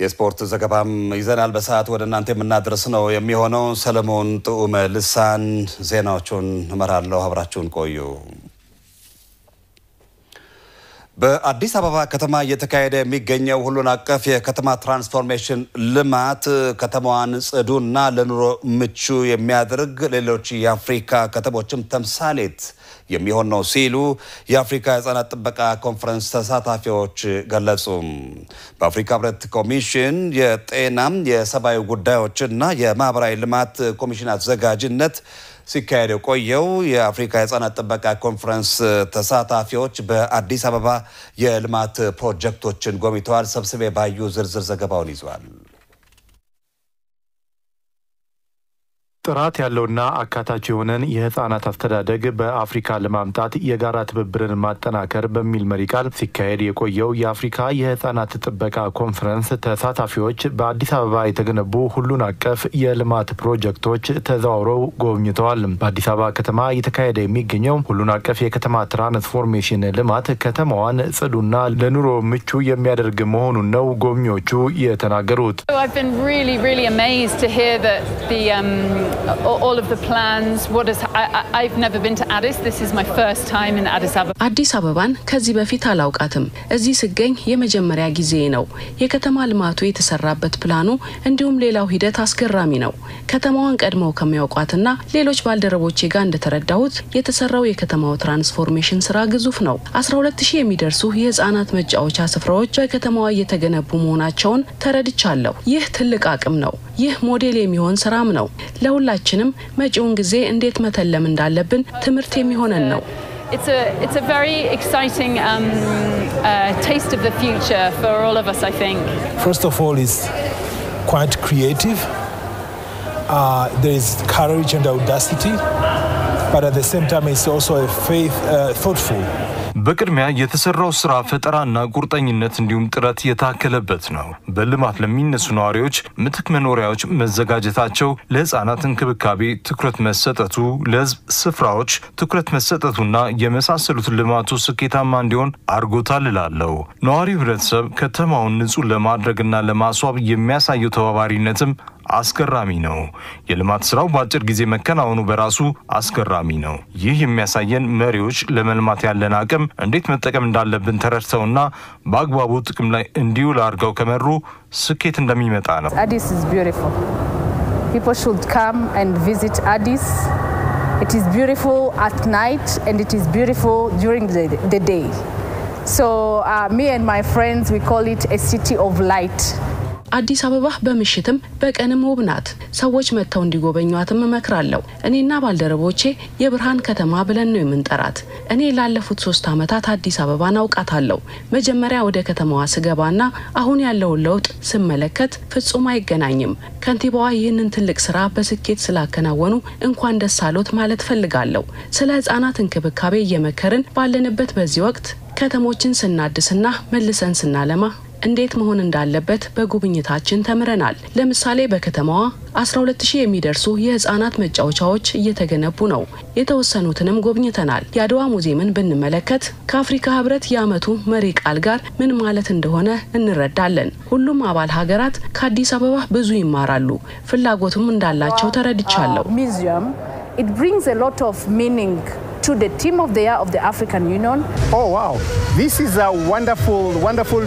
የስፖርት ዘገባም ይዘናል በሰዓት ወደ እናንተ የምናደርስ ነው የሚሆነው ሰለሞን ጥኡመ ልሳን ዜናዎቹን እመራለሁ አብራችሁን ቆዩ በአዲስ አበባ ከተማ እየተካሄደ የሚገኘው ሁሉን አቀፍ የከተማ ትራንስፎርሜሽን ልማት ከተማዋን ጽዱና ለኑሮ ምቹ የሚያደርግ ሌሎች የአፍሪካ ከተሞችም ተምሳሌት የሚሆን ነው ሲሉ የአፍሪካ የህፃናት ጥበቃ ኮንፈረንስ ተሳታፊዎች ገለጹ በአፍሪካ ህብረት ኮሚሽን የጤና የሰብአዊ ጉዳዮችና የማህበራዊ ልማት ኮሚሽን አዘጋጅነት ሲካሄድ ቆየው የአፍሪካ የህፃናት ጥበቃ ኮንፈረንስ ተሳታፊዎች በአዲስ አበባ የልማት ፕሮጀክቶችን ጎብኝተዋል ሰብስቤ ባዩ ዝርዝር ዘገባውን ይዟል ጥራት ያለውና አካታች የሆነን የህፃናት አስተዳደግ በአፍሪካ ለማምጣት የጋራ ትብብርን ማጠናከር በሚል መሪ ቃል ሲካሄድ የቆየው የአፍሪካ የህፃናት ጥበቃ ኮንፈረንስ ተሳታፊዎች በአዲስ አበባ የተገነቡ ሁሉን አቀፍ የልማት ፕሮጀክቶች ተዘዋውረው ጎብኝተዋል በአዲስ አበባ ከተማ እየተካሄደ የሚገኘው ሁሉን አቀፍ የከተማ ትራንስፎርሜሽን ልማት ከተማዋን ጽዱና ለኑሮ ምቹ የሚያደርግ መሆኑን ነው ጎብኚዎቹ የተናገሩት I've been really amazed to hear that all of the plans I've never been to Addis this is my first time in Addis Ababa አዲስ አበባን ከዚህ በፊት አላውቃትም እዚህ ስገኝ የመጀመሪያ ጊዜ ነው የከተማ ልማቱ የተሰራበት ፕላኑ እንዲሁም ሌላው ሂደት አስገራሚ ነው ከተማዋን ቀድመው ከሚያውቋትና ሌሎች ባልደረቦቼ ጋር እንደተረዳሁት የተሰራው የከተማው ትራንስፎርሜሽን ስራ ግዙፍ ነው 12000 የሚደርሱ የህፃናት መጫወቻ ስፍራዎች በከተማዋ እየተገነቡ መሆናቸውን ተረድቻለሁ ይህ ትልቅ አቅም ነው ይህ ሞዴል የሚሆን ስራም ነው ለሁላችንም መጪውን ጊዜ እንዴት መተለም እንዳለብን ትምርት የሚሆነን ነው It's a very exciting taste of the future for all of us I think First of all it's quite creative there is courage and audacity but at the same time it's also a thoughtful በቅድሚያ የተሰራው ስራ ፈጠራና ቁርጠኝነት እንዲሁም ጥረት የታከለበት ነው በልማት ለሚነሱ ነዋሪዎች ምትክ መኖሪያዎች መዘጋጀታቸው ለህፃናት እንክብካቤ ትኩረት መሰጠቱ ለህዝብ ስፍራዎች ትኩረት መሰጠቱና የመሳሰሉት ልማቱ ስኬታማ እንዲሆን አርጎታል ይላለው ነዋሪው ህብረተሰብ ከተማውን ንጹህ ለማድረግና ለማስዋብ የሚያሳየው ተባባሪነትም አስገራሚ ነው የልማት ስራው በአጭር ጊዜ መከናወኑ በራሱ አስገራሚ ነው ይህ የሚያሳየን መሪዎች ለመልማት ያለን አቅም እንዴት መጠቀም እንዳለብን ተረድተውና በአግባቡ ጥቅም ላይ እንዲውል አድርገው ከመሩ ስኬት እንደሚመጣ ነው Addis is beautiful people should come and visit Addis it is beautiful at night and it is beautiful during the day so me and my friends we call it a city of light አዲስ አበባ በመሽተም በቀንም ወብናት ሰዎች መተው እንዲጎበኙአትም መከራለው እኔና ባልደረቦቼ የብርሃን ከተማ ብለን ነው የምንጠራት እኔ ላለፉት 3 አመታት አዲስ አበባን አውቃታለሁ መጀመሪያ ወደ ከተማዋ ስገባና አሁን ያለው ለውጥ ስመለከት ፍጹም አይገናኝም ከንቲባዋ ይህንን ትልቅ ስራ በስኬት ስላከናወኑ እንኳን ደስ አሎት ማለት ፈልጋለሁ ስለ ህፃናት እንክብካቤ እየመከርን ባለንበት በዚህ ወቅት ከተሞችን ስናድስና መልሰን ስናለማ እንዴት መሆን እንዳለበት በጉብኝታችን ተምረናል ለምሳሌ በከተማዋ 12000 የሚደርሱ የህፃናት መጫወቻዎች እየተገነቡ ነው የተወሰኑትንም ጎብኝተናል ያድዋ ሙዚየምን ብንመለከት ከአፍሪካ ህብረት ያመቱ መሪ ቃል ጋር ምን ማለት እንደሆነ እንረዳለን ሁሉም አባል ሀገራት ከአዲስ አበባ ብዙ ይማራሉ ፍላጎቱም እንዳላቸው ተረድቻለሁ museum it brings a lot of meaning to the team of the year of the African Union oh wow this is a wonderful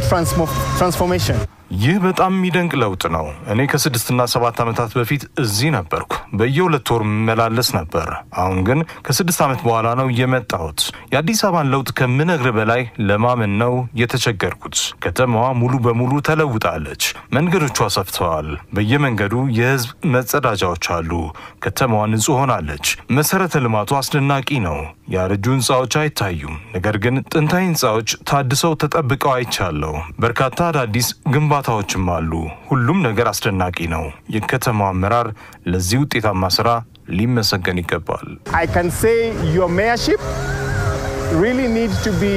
transformation ይህ በጣም የሚደንቅ ለውጥ ነው እኔ ከ6 እና 7 አመታት በፊት እዚህ ነበርኩ በየሁለት ወር መላለስ ነበር አሁን ግን ከ6 አመት በኋላ ነው የመጣሁት የአዲስ አበባን ለውጥ ከምነግር በላይ ለማመን ነው የተቸገርኩት ከተማዋ ሙሉ በሙሉ ተለውጣለች መንገዶቿ ሰፍተዋል በየመንገዱ የህዝብ መጸዳጃዎች አሉ ከተማዋ ንጹህ ሆናለች መሰረተ ልማቱ አስደናቂ ነው ያረጁ ህንጻዎች አይታዩም ነገር ግን ጥንታዊ ህንጻዎች ታድሰው ተጠብቀው አይቻለው በርካታ አዳዲስ ግንባታዎችም አሉ ሁሉም ነገር አስደናቂ ነው የከተማው አመራር ለዚህ ውጤታማ ስራ ሊመሰገን ይገባል I can say your mayorship really need to be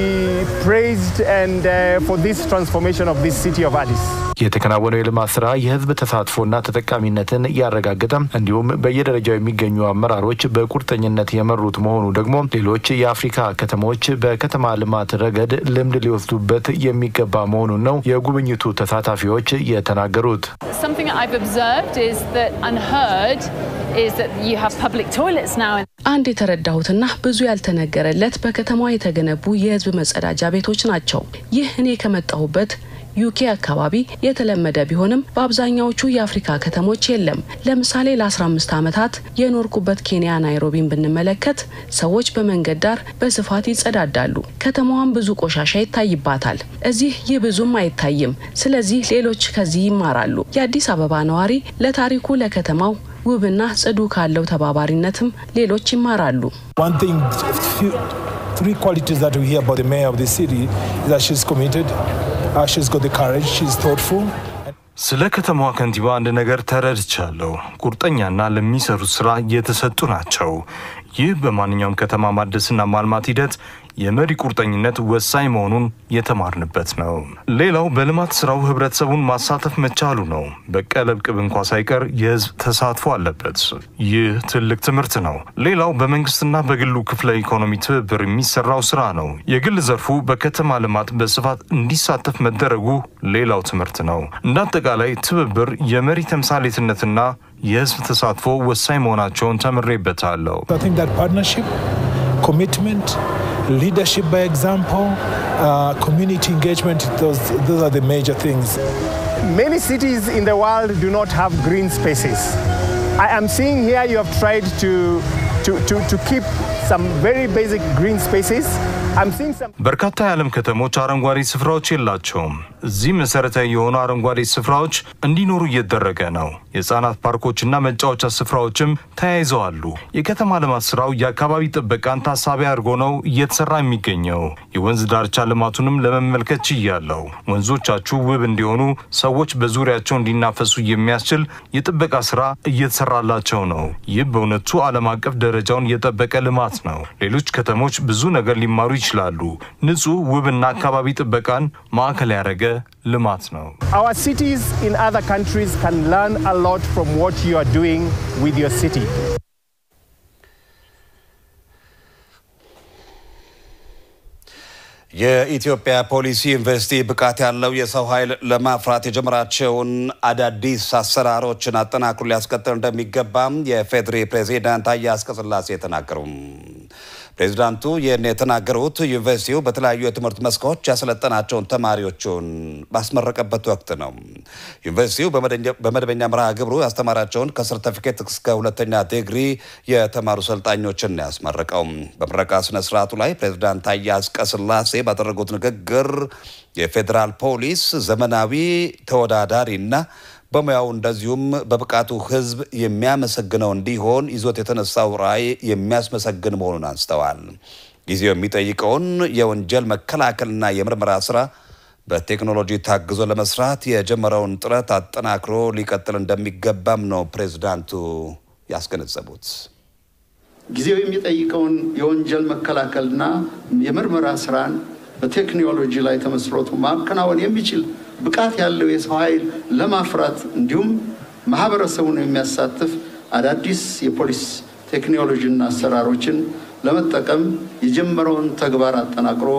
praised and for this transformation of this city of Addis. የተከናወነው የልማት ስራ የህዝብ ተሳትፎና ተጠቃሚነትን ያረጋግጣል እንዲሁም በየደረጃው የሚገኙ አመራሮች በቁርጠኝነት የመሩት መሆኑ ደግሞ ሌሎች የአፍሪካ ከተሞች በከተማ ልማት ረገድ ልምድ ሊወስዱበት የሚገባ መሆኑን ነው የጉብኝቱ ተሳታፊዎች የተናገሩት። Something I've observed is that unheard is that you have public toilets now. አንድ የተረዳሁትና ብዙ ያልተነገረለት በከተማዋ የተገነቡ የህዝብ መጸዳጃ ቤቶች ናቸው። ይህ እኔ ከመጣሁበት ዩኬ አካባቢ የተለመደ ቢሆንም በአብዛኛዎቹ የአፍሪካ ከተሞች የለም። ለምሳሌ ለ15 ዓመታት የኖርኩበት ኬንያ ናይሮቢን ብንመለከት ሰዎች በመንገድ ዳር በስፋት ይጸዳዳሉ። ከተማዋም ብዙ ቆሻሻ ይታይባታል። እዚህ ይህ ብዙም አይታይም። ስለዚህ ሌሎች ከዚህ ይማራሉ። የአዲስ አበባ ነዋሪ ለታሪኩ ለከተማው ውብና ጽዱ ካለው ተባባሪነትም ሌሎች ይማራሉ። One thing, three qualities that we hear about the mayor of the city is that she's committed, she's got the courage, she's thoughtful. ስለ ከተማዋ ከንቲባ አንድ ነገር ተረድቻለሁ። ቁርጠኛና ለሚሰሩት ስራ የተሰጡ ናቸው። ይህ በማንኛውም ከተማ ማደስና ማልማት ሂደት የመሪ ቁርጠኝነት ወሳኝ መሆኑን የተማርንበት ነው። ሌላው በልማት ስራው ህብረተሰቡን ማሳተፍ መቻሉ ነው። በቀለብ ቅብ እንኳን ሳይቀር የህዝብ ተሳትፎ አለበት። ይህ ትልቅ ትምህርት ነው። ሌላው በመንግስትና በግሉ ክፍለ ኢኮኖሚ ትብብር የሚሰራው ስራ ነው። የግል ዘርፉ በከተማ ልማት በስፋት እንዲሳተፍ መደረጉ ሌላው ትምህርት ነው። እንዳጠቃላይ ትብብር የመሪ ተምሳሌትነትና የህዝብ ተሳትፎ ወሳኝ መሆናቸውን ተምሬበታለሁ። I think that partnership, commitment, leadership by example, community engagement, those are the major things. Many cities in the world do not have green spaces. I am seeing here you have tried to keep some very basic green spaces. I'm seeing some በርካታ የዓለም ከተሞች አረንጓዴ ስፍራዎች የላቸውም። እዚህ መሰረታዊ የሆኑ አረንጓዴ ስፍራዎች እንዲኖሩ እየተደረገ ነው። የህፃናት ፓርኮችና መጫወቻ ስፍራዎችም ተያይዘዋሉ። የከተማ ልማት ስራው የአካባቢ ጥበቃን ታሳቢ አድርጎ ነው እየተሰራ የሚገኘው። የወንዝ ዳርቻ ልማቱንም ለመመልከት ችያለሁ። ወንዞቻችሁ ውብ እንዲሆኑ ሰዎች በዙሪያቸው እንዲናፈሱ የሚያስችል የጥበቃ ስራ እየተሰራላቸው ነው። ይህ በእውነቱ ዓለም አቀፍ ደረጃውን የጠበቀ ልማት ነው። ሌሎች ከተሞች ብዙ ነገር ሊማሩ ይችላሉ። ንጹህ ውብና አካባቢ ጥበቃን ማዕከል ያደረገ ልማት ነው። Our cities in other countries can learn a lot from what you are doing with your city. የኢትዮጵያ ፖሊሲ ዩኒቨርሲቲ ብቃት ያለው የሰው ኃይል ለማፍራት የጀመራቸውን አዳዲስ አሰራሮችን አጠናክሮ ሊያስቀጥል እንደሚገባም የፌዴሪ ፕሬዝዳንት ታዬ አጽቀሥላሴ ተናገሩ። ፕሬዝዳንቱ የተናገሩት ዩኒቨርሲቲው በተለያዩ የትምህርት መስኮች ያሰለጠናቸውን ተማሪዎችን ባስመረቀበት ወቅት ነው። ዩኒቨርሲቲው በመደበኛ መርሃ ግብሩ ያስተማራቸውን ከሰርቲፊኬት እስከ ሁለተኛ ዲግሪ የተማሩ ሰልጣኞችን ያስመረቀው። በምረቃ ስነ ስርዓቱ ላይ ፕሬዝዳንት ታዬ አጽቀሥላሴ ባደረጉት ንግግር የፌዴራል ፖሊስ ዘመናዊ ተወዳዳሪና በሙያው እንደዚሁም በብቃቱ ህዝብ የሚያመሰግነው እንዲሆን ይዞት የተነሳው ራዕይ የሚያስመሰግን መሆኑን አንስተዋል። ጊዜው የሚጠይቀውን የወንጀል መከላከልና የምርመራ ስራ በቴክኖሎጂ ታግዞ ለመስራት የጀመረውን ጥረት አጠናክሮ ሊቀጥል እንደሚገባም ነው ፕሬዝዳንቱ ያስገነዘቡት። ጊዜው የሚጠይቀውን የወንጀል መከላከልና የምርመራ ስራን በቴክኖሎጂ ላይ ተመስርቶ ማከናወን የሚችል ብቃት ያለው የሰው ኃይል ለማፍራት እንዲሁም ማህበረሰቡን የሚያሳትፍ አዳዲስ የፖሊስ ቴክኖሎጂና አሰራሮችን ለመጠቀም የጀመረውን ተግባር አጠናክሮ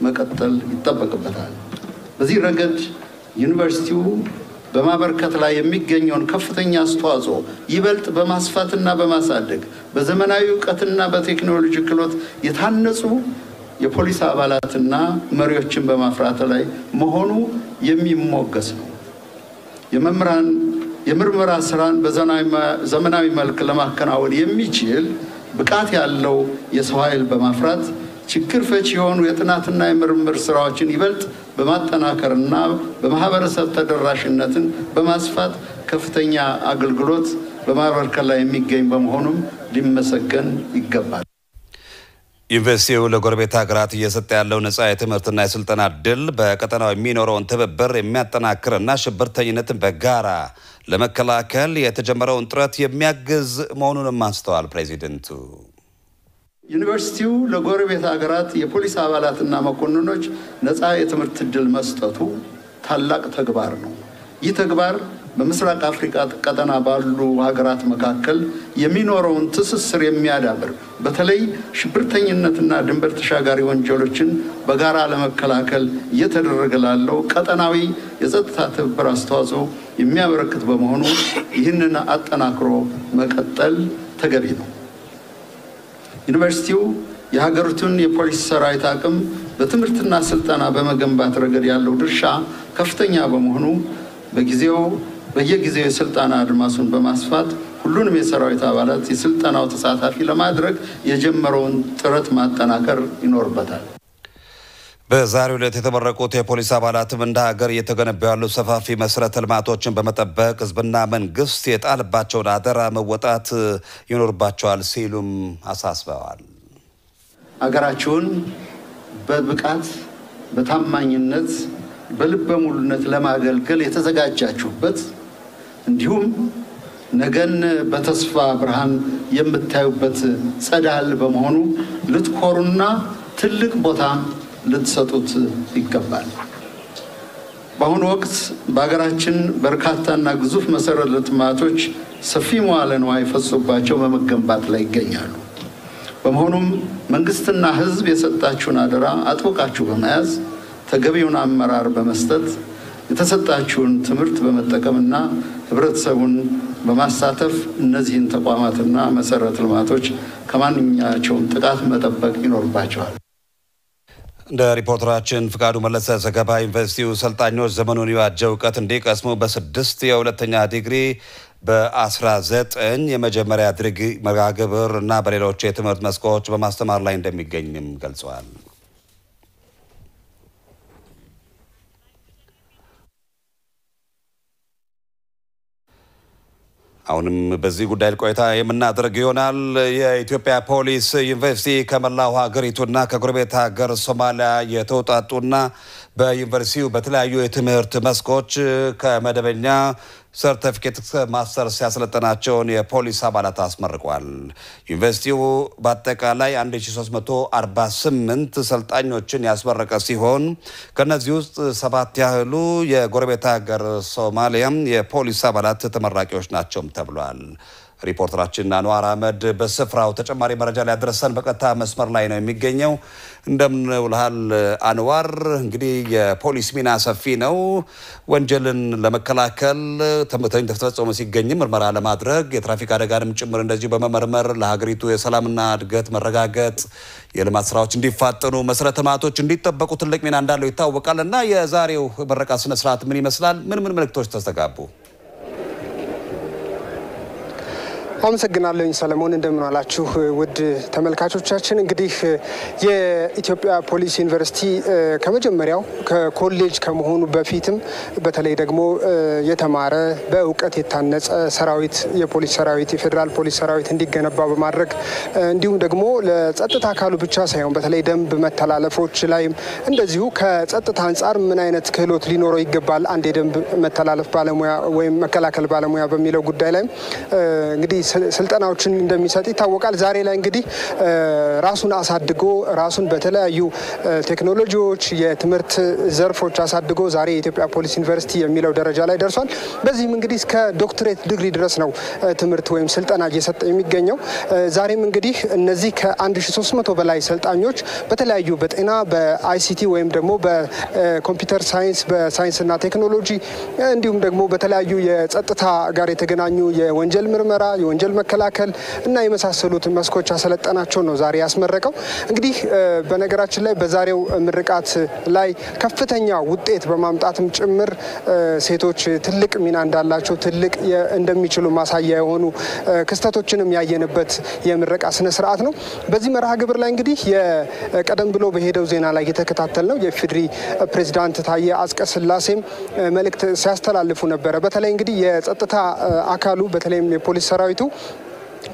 መቀጠል ይጠበቅበታል። በዚህ ረገድ ዩኒቨርሲቲው በማበርከት ላይ የሚገኘውን ከፍተኛ አስተዋጽኦ ይበልጥ በማስፋትና በማሳደግ በዘመናዊ ዕውቀትና በቴክኖሎጂ ክህሎት የታነጹ የፖሊስ አባላትና መሪዎችን በማፍራት ላይ መሆኑ የሚሞገስ ነው። የምርመራ ስራን በዘመናዊ መልክ ለማከናወን የሚችል ብቃት ያለው የሰው ኃይል በማፍራት ችግር ፈቺ የሆኑ የጥናትና የምርምር ስራዎችን ይበልጥ በማጠናከርና በማህበረሰብ ተደራሽነትን በማስፋት ከፍተኛ አገልግሎት በማበርከት ላይ የሚገኝ በመሆኑም ሊመሰገን ይገባል። ዩኒቨርሲቲው ለጎረቤት ሀገራት እየሰጠ ያለው ነፃ የትምህርትና የስልጠና ዕድል በቀጠናው የሚኖረውን ትብብር የሚያጠናክርና ሽብርተኝነትን በጋራ ለመከላከል የተጀመረውን ጥረት የሚያግዝ መሆኑንም አንስተዋል ፕሬዚደንቱ። ዩኒቨርሲቲው ለጎረቤት ሀገራት የፖሊስ አባላትና መኮንኖች ነፃ የትምህርት ዕድል መስጠቱ ታላቅ ተግባር ነው። ይህ ተግባር በምስራቅ አፍሪካ ቀጠና ባሉ ሀገራት መካከል የሚኖረውን ትስስር የሚያዳብር በተለይ ሽብርተኝነትና ድንበር ተሻጋሪ ወንጀሎችን በጋራ ለመከላከል እየተደረገ ላለው ቀጠናዊ የጸጥታ ትብብር አስተዋጽኦ የሚያበረክት በመሆኑ ይህንን አጠናክሮ መቀጠል ተገቢ ነው። ዩኒቨርሲቲው የሀገሪቱን የፖሊስ ሰራዊት አቅም በትምህርትና ስልጠና በመገንባት ረገድ ያለው ድርሻ ከፍተኛ በመሆኑ በየጊዜው የስልጠና አድማሱን በማስፋት ሁሉንም የሰራዊት አባላት የስልጠናው ተሳታፊ ለማድረግ የጀመረውን ጥረት ማጠናከር ይኖርበታል። በዛሬው ዕለት የተመረቁት የፖሊስ አባላትም እንደ ሀገር እየተገነቡ ያሉ ሰፋፊ መሰረተ ልማቶችን በመጠበቅ ህዝብና መንግስት የጣለባቸውን አደራ መወጣት ይኖርባቸዋል ሲሉም አሳስበዋል። ሀገራችሁን በብቃት በታማኝነት በልበ ሙሉነት ለማገልገል የተዘጋጃችሁበት እንዲሁም ነገን በተስፋ ብርሃን የምታዩበት ጸዳል በመሆኑ ልትኮሩና ትልቅ ቦታ ልትሰጡት ይገባል። በአሁኑ ወቅት በሀገራችን በርካታና ግዙፍ መሰረተ ልማቶች ሰፊ መዋዕለ ንዋይ ፈሶባቸው በመገንባት ላይ ይገኛሉ። በመሆኑም መንግስትና ህዝብ የሰጣችሁን አደራ አጥብቃችሁ በመያዝ ተገቢውን አመራር በመስጠት የተሰጣችሁን ትምህርት በመጠቀምና ህብረተሰቡን በማሳተፍ እነዚህን ተቋማትና መሰረተ ልማቶች ከማንኛቸውም ጥቃት መጠበቅ ይኖርባቸዋል። እንደ ሪፖርተራችን ፍቃዱ መለሰ ዘገባ ዩኒቨርሲቲው ሰልጣኞች ዘመኑን የዋጀ እውቀት እንዲቀስሙ በ6 የሁለተኛ ዲግሪ በ19 የመጀመሪያ ዲግሪ መርሃ ግብር እና በሌሎች የትምህርት መስኮች በማስተማር ላይ እንደሚገኝም ገልጸዋል። አሁንም በዚህ ጉዳይ ቆይታ የምናደርግ ይሆናል። የኢትዮጵያ ፖሊስ ዩኒቨርሲቲ ከመላው ሀገሪቱና ከጎረቤት ሀገር ሶማሊያ የተውጣጡና በዩኒቨርሲቲው በተለያዩ የትምህርት መስኮች ከመደበኛ ሰርቲፊኬት ማስተርስ ያሰለጠናቸውን የፖሊስ አባላት አስመርቋል። ዩኒቨርሲቲው በአጠቃላይ 1348 ሰልጣኞችን ያስመረቀ ሲሆን ከነዚህ ውስጥ 7 ያህሉ የጎረቤት ሀገር ሶማሊያ የፖሊስ አባላት ተመራቂዎች ናቸው ተብሏል። ሪፖርተራችን አንዋር አህመድ በስፍራው ተጨማሪ መረጃ ላይ ያደረሰን በቀጥታ መስመር ላይ ነው የሚገኘው። እንደምን ውለሃል አንዋር? እንግዲህ የፖሊስ ሚና ሰፊ ነው። ወንጀልን ለመከላከል ተፈጽሞ ሲገኝ ምርመራ ለማድረግ የትራፊክ አደጋንም ጭምር እንደዚሁ በመመርመር ለሀገሪቱ የሰላምና እድገት መረጋገጥ የልማት ስራዎች እንዲፋጠኑ መሰረተ ልማቶች እንዲጠበቁ ትልቅ ሚና እንዳለው ይታወቃል። እና የዛሬው ምረቃ ስነ ስርዓት ምን ይመስላል? ምን መልእክቶች ተስተጋቡ? አመሰግናለሁ ሰለሞን። እንደምን ዋላችሁ ውድ ተመልካቾቻችን። እንግዲህ የኢትዮጵያ ፖሊስ ዩኒቨርሲቲ ከመጀመሪያው ከኮሌጅ ከመሆኑ በፊትም በተለይ ደግሞ የተማረ በእውቀት የታነጸ ሰራዊት የፖሊስ ሰራዊት የፌደራል ፖሊስ ሰራዊት እንዲገነባ በማድረግ እንዲሁም ደግሞ ለጸጥታ አካሉ ብቻ ሳይሆን በተለይ ደንብ መተላለፎች ላይም እንደዚሁ ከጸጥታ አንጻር ምን አይነት ክህሎት ሊኖረው ይገባል አንድ የደንብ መተላለፍ ባለሙያ ወይም መከላከል ባለሙያ በሚለው ጉዳይ ላይ እንግዲህ ስልጠናዎችን እንደሚሰጥ ይታወቃል። ዛሬ ላይ እንግዲህ ራሱን አሳድጎ ራሱን በተለያዩ ቴክኖሎጂዎች የትምህርት ዘርፎች አሳድጎ ዛሬ የኢትዮጵያ ፖሊስ ዩኒቨርሲቲ የሚለው ደረጃ ላይ ደርሷል። በዚህም እንግዲህ እስከ ዶክትሬት ዲግሪ ድረስ ነው ትምህርት ወይም ስልጠና እየሰጠ የሚገኘው። ዛሬም እንግዲህ እነዚህ ከ1300 በላይ ሰልጣኞች በተለያዩ በጤና በአይሲቲ ወይም ደግሞ በኮምፒውተር ሳይንስ በሳይንስና ቴክኖሎጂ እንዲሁም ደግሞ በተለያዩ የጸጥታ ጋር የተገናኙ የወንጀል ምርመራ የወንጀል መከላከል እና የመሳሰሉት መስኮች አሰለጠናቸው ነው ዛሬ ያስመረቀው። እንግዲህ በነገራችን ላይ በዛሬው ምርቃት ላይ ከፍተኛ ውጤት በማምጣትም ጭምር ሴቶች ትልቅ ሚና እንዳላቸው ትልቅ እንደሚችሉ ማሳያ የሆኑ ክስተቶችንም ያየንበት የምረቃ ስነ ስርዓት ነው። በዚህ መርሃ ግብር ላይ እንግዲህ የቀደም ብሎ በሄደው ዜና ላይ የተከታተል ነው የፌድሪ ፕሬዝዳንት ታዬ አጽቀሥላሴም መልእክት ሲያስተላልፉ ነበረ። በተለይ እንግዲህ የጸጥታ አካሉ በተለይም የፖሊስ ሰራዊቱ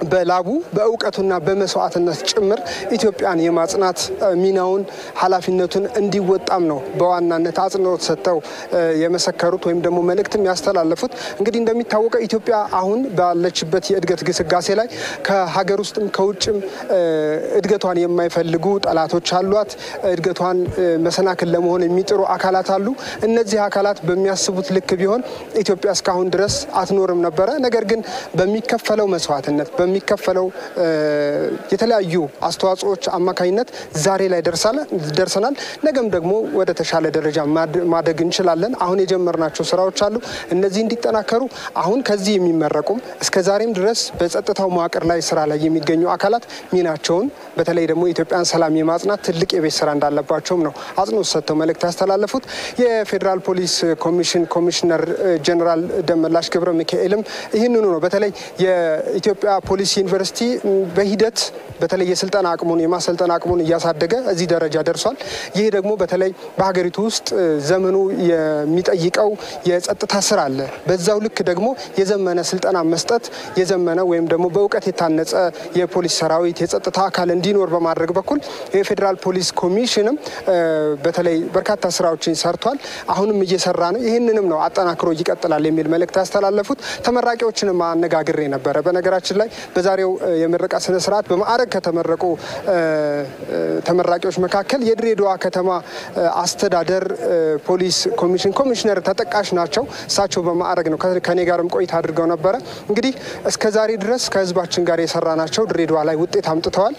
በላቡ በእውቀቱና በመስዋዕትነት ጭምር ኢትዮጵያን የማጽናት ሚናውን ኃላፊነቱን እንዲወጣም ነው በዋናነት አጽንኦት ሰጥተው የመሰከሩት ወይም ደግሞ መልእክትም ያስተላለፉት። እንግዲህ እንደሚታወቀው ኢትዮጵያ አሁን ባለችበት የእድገት ግስጋሴ ላይ ከሀገር ውስጥም ከውጭም እድገቷን የማይፈልጉ ጠላቶች አሏት። እድገቷን መሰናክል ለመሆን የሚጥሩ አካላት አሉ። እነዚህ አካላት በሚያስቡት ልክ ቢሆን ኢትዮጵያ እስካሁን ድረስ አትኖርም ነበረ። ነገር ግን በሚከፈለው መስዋዕትነት በሚከፈለው የተለያዩ አስተዋጽኦዎች አማካኝነት ዛሬ ላይ ደርሰናል። ነገም ደግሞ ወደ ተሻለ ደረጃ ማደግ እንችላለን። አሁን የጀመርናቸው ስራዎች አሉ። እነዚህ እንዲጠናከሩ አሁን ከዚህ የሚመረቁም እስከዛሬም ድረስ በጸጥታው መዋቅር ላይ ስራ ላይ የሚገኙ አካላት ሚናቸውን በተለይ ደግሞ ኢትዮጵያን ሰላም የማጽናት ትልቅ የቤት ስራ እንዳለባቸውም ነው አጽንኦት ሰጥተው መልእክት ያስተላለፉት። የፌዴራል ፖሊስ ኮሚሽን ኮሚሽነር ጀነራል ደመላሽ ገብረ ሚካኤልም ይህንኑ ነው በተለይ የኢትዮጵያ ፖሊስ ዩኒቨርሲቲ በሂደት በተለይ የስልጠና አቅሙን የማሰልጠና አቅሙን እያሳደገ እዚህ ደረጃ ደርሷል። ይህ ደግሞ በተለይ በሀገሪቱ ውስጥ ዘመኑ የሚጠይቀው የጸጥታ ስራ አለ። በዛው ልክ ደግሞ የዘመነ ስልጠና መስጠት የዘመነ ወይም ደግሞ በእውቀት የታነጸ የፖሊስ ሰራዊት የጸጥታ አካል እንዲኖር በማድረግ በኩል የፌዴራል ፖሊስ ኮሚሽንም በተለይ በርካታ ስራዎችን ሰርቷል። አሁንም እየሰራ ነው። ይህንንም ነው አጠናክሮ ይቀጥላል የሚል መልእክት ያስተላለፉት። ተመራቂዎችንም አነጋግሬ ነበረ። በነገራችን ላይ በዛሬው የምረቃ ስነ ስርዓት በማዕረግ ከተመረቁ ተመራቂዎች መካከል የድሬዳዋ ከተማ አስተዳደር ፖሊስ ኮሚሽን ኮሚሽነር ተጠቃሽ ናቸው። እሳቸው በማዕረግ ነው ከኔ ጋርም ቆይታ አድርገው ነበረ። እንግዲህ እስከዛሬ ድረስ ከህዝባችን ጋር የሰራናቸው ድሬዳዋ ላይ ውጤት አምጥተዋል።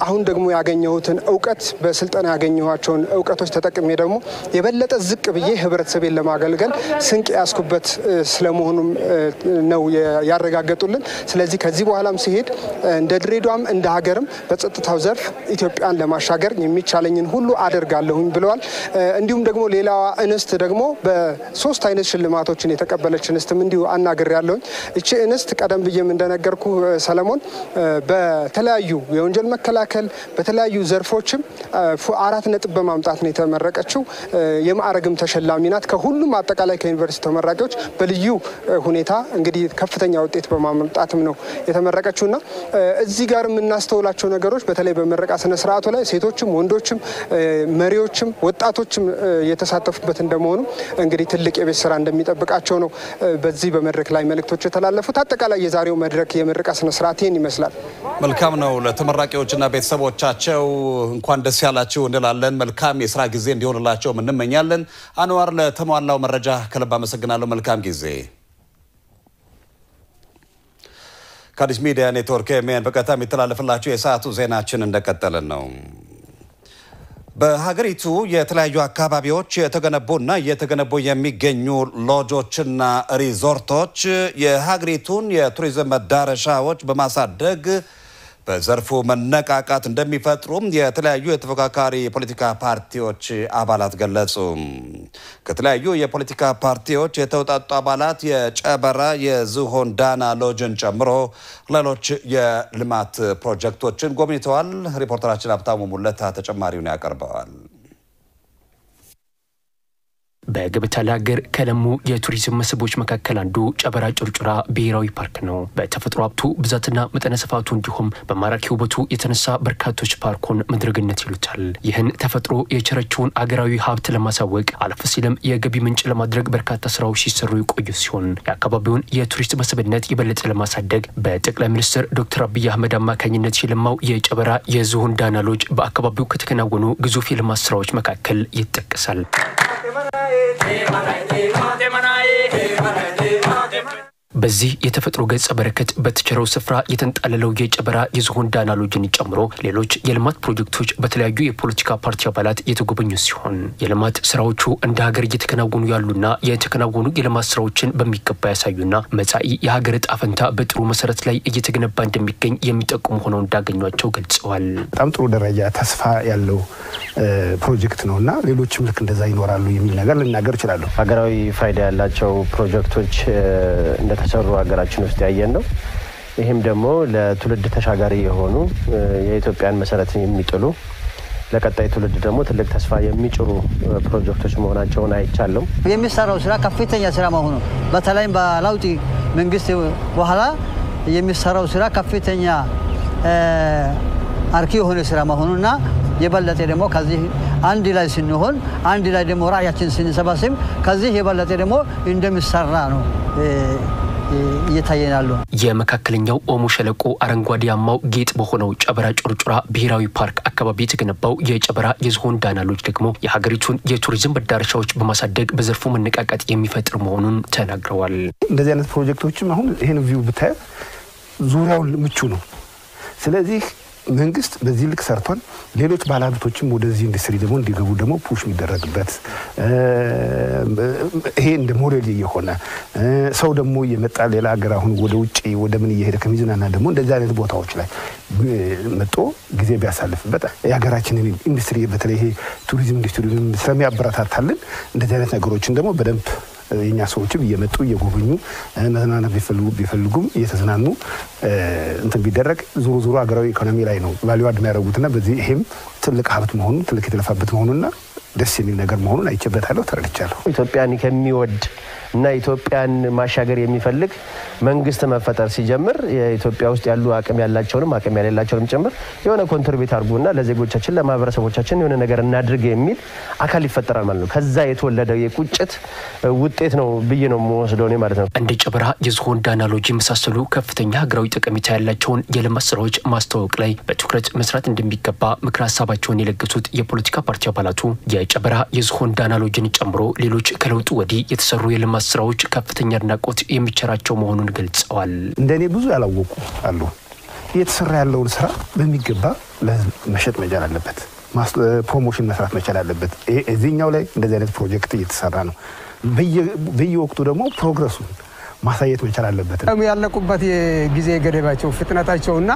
አሁን ደግሞ ያገኘሁትን እውቀት በስልጠና ያገኘኋቸውን እውቀቶች ተጠቅሜ ደግሞ የበለጠ ዝቅ ብዬ ህብረተሰቤን ለማገልገል ስንቅ ያስኩበት ስለመሆኑም ነው ያረጋገጡልን። ስለዚህ ከዚህ በኋላም ሲሄድ እንደ ድሬዳዋም እንደ ሀገርም በጸጥታው ዘርፍ ኢትዮጵያን ለማሻገር የሚቻለኝን ሁሉ አደርጋለሁኝ ብለዋል። እንዲሁም ደግሞ ሌላዋ እንስት ደግሞ በሶስት አይነት ሽልማቶችን የተቀበለች እንስትም እንዲሁ አናግሬያለሁኝ። እቺ እንስት ቀደም ብዬም እንደነገርኩ ሰለሞን በተለያዩ የወንጀል መከላከል በተለያዩ ዘርፎችም 4 ነጥብ በማምጣት ነው የተመረቀችው። የማዕረግም ተሸላሚ ናት። ከሁሉም አጠቃላይ ከዩኒቨርሲቲ ተመራቂዎች በልዩ ሁኔታ እንግዲህ ከፍተኛ ውጤት በማምጣትም ነው የተመረቀችውና እዚህ ጋር የምናስተውላቸው ነገሮች በተለይ በምረቃ ስነ ስርዓቱ ላይ ሴቶችም ወንዶችም መሪዎችም ወጣቶችም የተሳተፉበት እንደመሆኑ እንግዲህ ትልቅ የቤት ስራ እንደሚጠብቃቸው ነው በዚህ በመድረክ ላይ መልእክቶች የተላለፉት። አጠቃላይ የዛሬው መድረክ የምረቃ ስነ ስርዓት ይህን ይመስላል። መልካም ነው። ለተመራቂዎችና ቤተሰቦቻቸው እንኳን ደስ ያላችሁ እንላለን። መልካም የስራ ጊዜ እንዲሆንላቸው እንመኛለን። አንዋር ለተሟላው መረጃ ከልብ አመሰግናለሁ። መልካም ጊዜ። ከአዲስ ሚዲያ ኔትወርክ በቀጥታ የሚተላለፍላችሁ የሰዓቱ ዜናችን እንደቀጠለ ነው። በሀገሪቱ የተለያዩ አካባቢዎች የተገነቡና እየተገነቡ የሚገኙ ሎጆችና ሪዞርቶች የሀገሪቱን የቱሪዝም መዳረሻዎች በማሳደግ በዘርፉ መነቃቃት እንደሚፈጥሩም የተለያዩ የተፎካካሪ የፖለቲካ ፓርቲዎች አባላት ገለጹ። ከተለያዩ የፖለቲካ ፓርቲዎች የተውጣጡ አባላት የጨበራ የዝሆን ዳና ሎጅን ጨምሮ ሌሎች የልማት ፕሮጀክቶችን ጎብኝተዋል። ሪፖርተራችን ሀብታሙ ሙለታ ተጨማሪውን ያቀርበዋል። በገበታ ለሀገር ከለሙ የቱሪዝም መስህቦች መካከል አንዱ ጨበራ ጩርጩራ ብሔራዊ ፓርክ ነው። በተፈጥሮ ሀብቱ ብዛትና መጠነ ስፋቱ እንዲሁም በማራኪ ውበቱ የተነሳ በርካቶች ፓርኩን መድረግነት ይሉታል። ይህን ተፈጥሮ የቸረችውን አገራዊ ሀብት ለማሳወቅ አለፍ ሲልም የገቢ ምንጭ ለማድረግ በርካታ ስራዎች ሲሰሩ የቆዩ ሲሆን የአካባቢውን የቱሪስት መስህብነት የበለጠ ለማሳደግ በጠቅላይ ሚኒስትር ዶክተር አብይ አህመድ አማካኝነት የለማው የጨበራ የዝሆን ዳና ሎጅ በአካባቢው ከተከናወኑ ግዙፍ የልማት ስራዎች መካከል ይጠቀሳል። በዚህ የተፈጥሮ ገጸ በረከት በተቸረው ስፍራ የተንጣለለው የጨበራ የዝሆን ዳና ሎጅን ጨምሮ ሌሎች የልማት ፕሮጀክቶች በተለያዩ የፖለቲካ ፓርቲ አባላት የተጎበኙ ሲሆን የልማት ስራዎቹ እንደ ሀገር እየተከናወኑ ያሉና የተከናወኑ የልማት ስራዎችን በሚገባ ያሳዩና መጻኢ የሀገር ዕጣ ፈንታ በጥሩ መሰረት ላይ እየተገነባ እንደሚገኝ የሚጠቁሙ ሆነው እንዳገኟቸው ገልጸዋል። በጣም ጥሩ ደረጃ ተስፋ ያለው ፕሮጀክት ነውና ሌሎችም ልክ እንደዛ ይኖራሉ የሚል ነገር ልናገር ይችላል። ሀገራዊ ፋይዳ ያላቸው ፕሮጀክቶች እንደተሰሩ ሀገራችን ውስጥ ያየን ነው። ይሄም ደግሞ ለትውልድ ተሻጋሪ የሆኑ የኢትዮጵያን መሰረት የሚጥሉ ለቀጣይ ትውልድ ደግሞ ትልቅ ተስፋ የሚጭሩ ፕሮጀክቶች መሆናቸውን አይቻለም። የሚሰራው ስራ ከፍተኛ ስራ መሆኑ በተለይም በለውጥ መንግስት በኋላ የሚሰራው ስራ ከፍተኛ አርኪ የሆነ ስራ መሆኑና የበለጠ ደግሞ ከዚህ አንድ ላይ ስንሆን አንድ ላይ ደግሞ ራያችን ስንሰባስብ ከዚህ የበለጠ ደግሞ እንደሚሰራ ነው እየታየናሉ። የመካከለኛው ኦሞ ሸለቆ አረንጓዴያማው ጌጥ በሆነው ጨበራ ጩርጩራ ብሔራዊ ፓርክ አካባቢ የተገነባው የጨበራ የዝሆን ዳና ሎጅ ደግሞ የሀገሪቱን የቱሪዝም መዳረሻዎች በማሳደግ በዘርፉ መነቃቃት የሚፈጥር መሆኑን ተናግረዋል። እንደዚህ አይነት ፕሮጀክቶችም አሁን ይሄን ቪው ብታይ ዙሪያው ምቹ ነው። ስለዚህ መንግስት በዚህ ልክ ሰርቷል። ሌሎች ባለሀብቶችም ወደዚህ ኢንዱስትሪ ደግሞ እንዲገቡ ደግሞ ፑሽ የሚደረግበት ይሄ እንደ ሞዴል የሆነ ሰው ደግሞ የመጣ ሌላ ሀገር አሁን ወደ ውጪ ወደ ምን እየሄደ ከሚዝናና ደግሞ እንደዚህ አይነት ቦታዎች ላይ መጥቶ ጊዜ ቢያሳልፍበት የሀገራችንን ኢንዱስትሪ በተለይ ይሄ ቱሪዝም ኢንዱስትሪውን ስለሚያበረታታልን እንደዚህ አይነት ነገሮችን ደግሞ በደንብ የኛ ሰዎችም እየመጡ እየጎበኙ መዝናናት ቢፈልጉም እየተዝናኑ እንትን ቢደረግ ዙሩ ሀገራዊ ኢኮኖሚ ላይ ነው ቫልዩ አድ የሚያደርጉትና በዚህ ይሄም ትልቅ ሀብት መሆኑ ትልቅ የተለፋበት መሆኑና ደስ የሚል ነገር መሆኑን አይቼበታለሁ፣ ተረድቻለሁ። ኢትዮጵያን ከሚወድ እና ኢትዮጵያን ማሻገር የሚፈልግ መንግስት መፈጠር ሲጀምር የኢትዮጵያ ውስጥ ያሉ አቅም ያላቸውንም አቅም ያሌላቸውንም ጭምር የሆነ ኮንትሪቢዩት አድርጉና ለዜጎቻችን ለማህበረሰቦቻችን የሆነ ነገር እናድርግ የሚል አካል ይፈጠራል ማለት ነው። ከዛ የተወለደ የቁጭት ውጤት ነው ብዬ ነው የምወስደው እኔ ማለት ነው። እንደ ጨበራ የዝሆን ዳና ሎጅ የመሳሰሉ ከፍተኛ ሀገራዊ ጠቀሜታ ያላቸውን የልማት ስራዎች ማስተዋወቅ ላይ በትኩረት መስራት እንደሚገባ ምክር ሀሳባቸውን የለገሱት የፖለቲካ ፓርቲ አባላቱ የጨበራ የዝሆን ዳና ሎጅን ጨምሮ ሌሎች ከለውጡ ወዲህ የተሰሩ የልማት ስራዎች ከፍተኛ አድናቆት የሚቸራቸው መሆኑን ገልጸዋል። እንደኔ ብዙ ያላወቁ አሉ። እየተሰራ ያለውን ስራ በሚገባ ለመሸጥ መቻል አለበት፣ ፕሮሞሽን መስራት መቻል አለበት። እዚህኛው ላይ እንደዚህ አይነት ፕሮጀክት እየተሰራ ነው። በየወቅቱ ደግሞ ፕሮግረሱን ማሳየት መቻል አለበት። ያለቁበት የጊዜ ገደባቸው ፍጥነታቸውና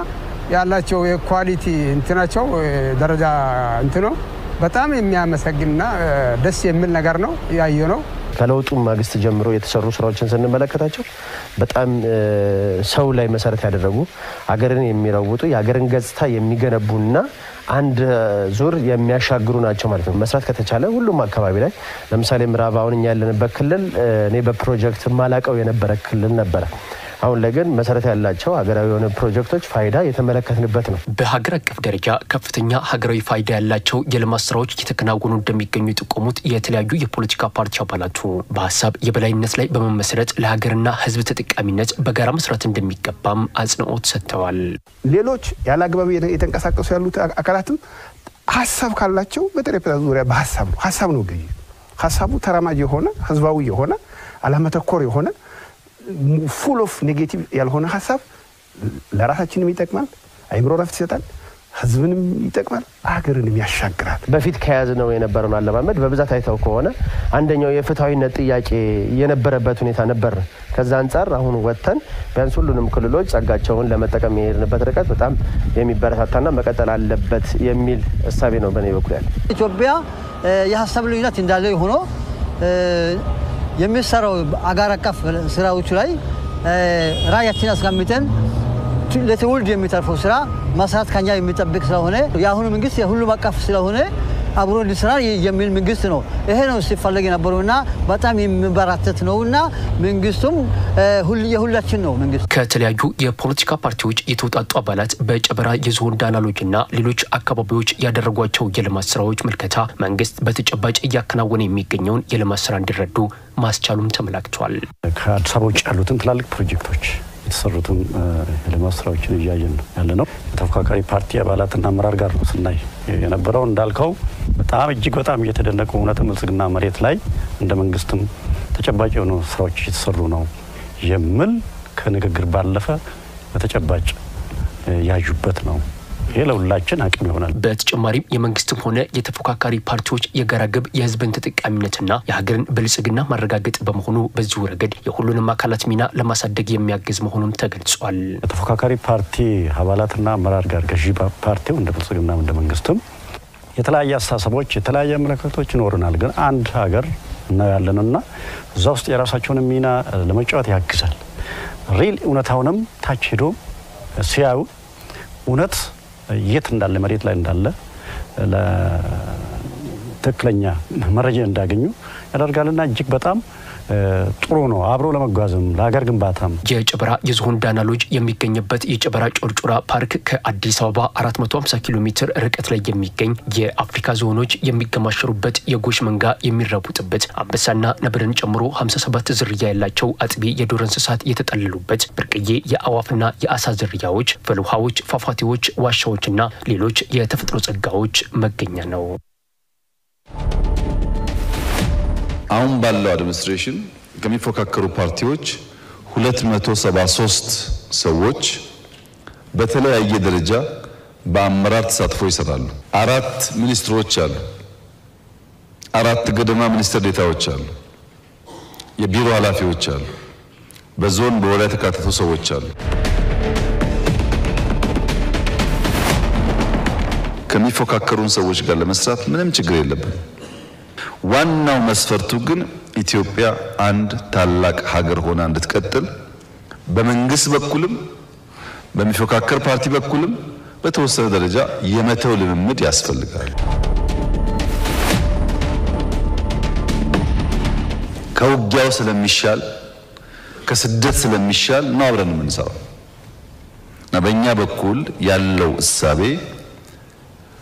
ያላቸው የኳሊቲ እንትናቸው ደረጃ እንትኖ በጣም የሚያመሰግንና ደስ የሚል ነገር ነው ያየነው። ከለውጡ ማግስት ጀምሮ የተሰሩ ስራዎችን ስንመለከታቸው በጣም ሰው ላይ መሰረት ያደረጉ አገርን የሚለውጡ የአገርን ገጽታ የሚገነቡና አንድ ዙር የሚያሻግሩ ናቸው ማለት ነው። መስራት ከተቻለ ሁሉም አካባቢ ላይ ለምሳሌ ምዕራብ አሁን እኛ ያለንበት ክልል እኔ በፕሮጀክት ማላቀው የነበረ ክልል ነበረ። አሁን ላይ ግን መሰረት ያላቸው ሀገራዊ የሆነ ፕሮጀክቶች ፋይዳ የተመለከትንበት ነው። በሀገር አቀፍ ደረጃ ከፍተኛ ሀገራዊ ፋይዳ ያላቸው የልማት ስራዎች እየተከናወኑ እንደሚገኙ የጠቆሙት የተለያዩ የፖለቲካ ፓርቲ አባላቱ በሀሳብ የበላይነት ላይ በመመስረት ለሀገርና ሕዝብ ተጠቃሚነት በጋራ መስራት እንደሚገባም አጽንኦት ሰጥተዋል። ሌሎች ያለ አግባብ የተንቀሳቀሱ ያሉት አካላትም ሀሳብ ካላቸው በጠረጴዛ ዙሪያ በሀሳብ ነው ገይ ሀሳቡ ተራማጅ የሆነ ህዝባዊ የሆነ አላመተኮር የሆነ full of negative ያልሆነ ሀሳብ ለራሳችንም ይጠቅማል፣ አይምሮ ረፍት ይሰጣል፣ ህዝብንም ይጠቅማል፣ ሀገርንም ያሻግራል። በፊት ከያዝነው የነበረውን አለማመድ በብዛት አይተው ከሆነ አንደኛው የፍትሃዊነት ጥያቄ የነበረበት ሁኔታ ነበር። ከዛ አንፃር አሁን ወጥተን ቢያንስ ሁሉንም ክልሎች ጸጋቸውን ለመጠቀም የሄድንበት ርቀት በጣም የሚበረታታና መቀጠል አለበት የሚል እሳቤ ነው በኔ በኩል ያለ። ኢትዮጵያ የሀሳብ ልዩነት እንዳለ ሆኖ የሚሰራው አገር አቀፍ ስራዎች ላይ ራያችን አስቀምጠን ለትውልድ የሚተርፈው ስራ መስራት ከኛ የሚጠብቅ ስለሆነ የአሁኑ መንግስት የሁሉም አቀፍ ስለሆነ አብሮ እንዲሰራ የሚል መንግስት ነው። ይሄ ነው ሲፈለግ የነበረውና በጣም የሚበራተት ነውና መንግስቱም የሁላችን ነው። መንግስት ከተለያዩ የፖለቲካ ፓርቲዎች የተውጣጡ አባላት በጨበራ የዝሆን ዳና ሎጅና ሌሎች አካባቢዎች ያደረጓቸው የልማት ስራዎች ምልከታ መንግስት በተጨባጭ እያከናወነ የሚገኘውን የልማት ስራ እንዲረዱ ማስቻሉም ተመላክቷል። ከአዲስ አበባ ውጭ ያሉትን ትላልቅ ፕሮጀክቶች የተሰሩትን የልማት ስራዎችን እያየን ነው ያለነው። የተፎካካሪ ፓርቲ አባላትና አመራር ጋር ነው ስናይ የነበረው። እንዳልከው በጣም እጅግ በጣም እየተደነቁ እውነትም ብልጽግና መሬት ላይ እንደ መንግስትም ተጨባጭ የሆኑ ስራዎች እየተሰሩ ነው የሚል ከንግግር ባለፈ በተጨባጭ ያዩበት ነው። ይሄ ለሁላችን አቅም ይሆናል። በተጨማሪም የመንግስትም ሆነ የተፎካካሪ ፓርቲዎች የጋራ ግብ የህዝብን ተጠቃሚነትና የሀገርን ብልጽግና ማረጋገጥ በመሆኑ በዚሁ ረገድ የሁሉንም አካላት ሚና ለማሳደግ የሚያግዝ መሆኑን ተገልጿል። የተፎካካሪ ፓርቲ አባላትና አመራር ጋር ገዢ ፓርቲው እንደ ብልጽግና እንደ መንግስትም የተለያየ አስተሳሰቦች የተለያየ አመለካከቶች ይኖሩናል። ግን አንድ ሀገር ነው ያለንና እዛ ውስጥ የራሳቸውን ሚና ለመጫወት ያግዛል። ሪል እውነታውንም ታች ሄዶ ሲያዩ እውነት የት እንዳለ መሬት ላይ እንዳለ ለትክክለኛ መረጃ እንዳገኙ ያደርጋልና እጅግ በጣም ጥሩ ነው አብሮ ለመጓዝም ለሀገር ግንባታም። የጨበራ የዝሆን ዳና ሎጅ የሚገኝበት የጨበራ ጮርጮራ ፓርክ ከአዲስ አበባ 450 ኪሎ ሜትር ርቀት ላይ የሚገኝ የአፍሪካ ዝሆኖች የሚገማሸሩበት የጎሽ መንጋ የሚራቡጥበት አንበሳና ነብርን ጨምሮ 57 ዝርያ ያላቸው አጥቢ የዱር እንስሳት የተጠለሉበት ብርቅዬ የአዋፍና የአሳ ዝርያዎች፣ ፈልውሃዎች፣ ፏፏቴዎች፣ ዋሻዎችና ሌሎች የተፈጥሮ ጸጋዎች መገኛ ነው። አሁን ባለው አድሚኒስትሬሽን ከሚፎካከሩ ፓርቲዎች 273 ሰዎች በተለያየ ደረጃ በአመራር ተሳትፎ ይሰራሉ። 4 ሚኒስትሮች አሉ። 4 ገደማ ሚኒስትር ዴታዎች አሉ። የቢሮ ኃላፊዎች አሉ። በዞን በወረዳ የተካተቱ ሰዎች አሉ። ከሚፎካከሩን ሰዎች ጋር ለመስራት ምንም ችግር የለብንም። ዋናው መስፈርቱ ግን ኢትዮጵያ አንድ ታላቅ ሀገር ሆና እንድትቀጥል በመንግስት በኩልም በሚፎካከር ፓርቲ በኩልም በተወሰነ ደረጃ የመተው ልምምድ ያስፈልጋል። ከውጊያው ስለሚሻል ከስደት ስለሚሻል ነው አብረን የምንሰራው እና በእኛ በኩል ያለው እሳቤ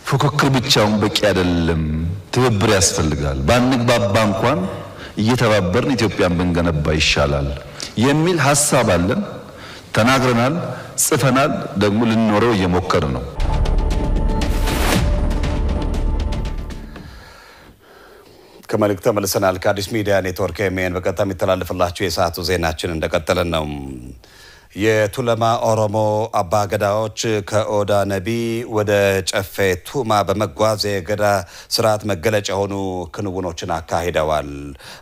ፉክክር ብቻውን በቂ አይደለም፣ ትብብር ያስፈልጋል። ባንግባባ እንኳን እየተባበርን ኢትዮጵያን ብንገነባ ይሻላል የሚል ሐሳብ አለን። ተናግረናል፣ ጽፈናል፣ ደግሞ ልንኖረው እየሞከርን ነው። ከመልእክት ተመልሰናል። ከአዲስ ሚዲያ ኔትወርክ ኤምኤን በቀጥታ የሚተላለፍላችሁ የሰዓቱ ዜናችን እንደቀጠለ ነው። የቱለማ ኦሮሞ አባገዳዎች ከኦዳ ነቢ ወደ ጨፌ ቱማ በመጓዝ የገዳ ስርዓት መገለጫ የሆኑ ክንውኖችን አካሂደዋል።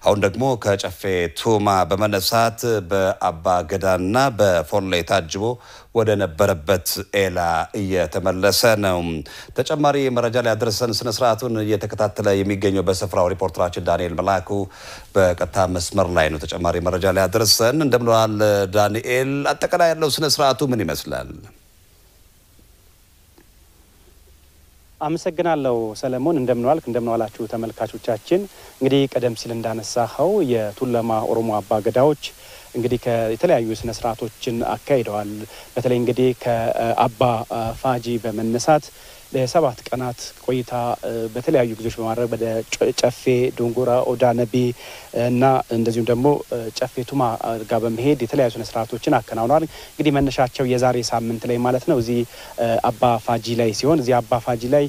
አሁን ደግሞ ከጨፌ ቱማ በመነሳት በአባገዳና በፎሌ ታጅቦ ወደ ነበረበት ኤላ እየተመለሰ ነው። ተጨማሪ መረጃ ላይ አድርሰን ስነ ስርዓቱን እየተከታተለ የሚገኘው በስፍራው ሪፖርተራችን ዳንኤል መላኩ በቀጥታ መስመር ላይ ነው። ተጨማሪ መረጃ ላይ አድርሰን እንደምንዋል ዳንኤል፣ አጠቃላይ ያለው ስነ ስርዓቱ ምን ይመስላል? አመሰግናለሁ ሰለሞን። እንደምንዋልክ እንደምንዋላችሁ ተመልካቾቻችን። እንግዲህ ቀደም ሲል እንዳነሳኸው የቱለማ ኦሮሞ አባገዳዎች እንግዲህ ከተለያዩ ስነ ስርዓቶችን አካሂደዋል። በተለይ እንግዲህ ከአባ ፋጂ በመነሳት ለ7 ቀናት ቆይታ በተለያዩ ጊዜዎች በማድረግ ወደ ጨፌ ዶንጎራ ኦዳ ነቢ እና እንደዚሁም ደግሞ ጨፌ ቱማ ጋር በመሄድ የተለያዩ ስነ ስርዓቶችን አከናውነዋል። እንግዲህ መነሻቸው የዛሬ ሳምንት ላይ ማለት ነው እዚህ አባ ፋጂ ላይ ሲሆን እዚህ አባ ፋጂ ላይ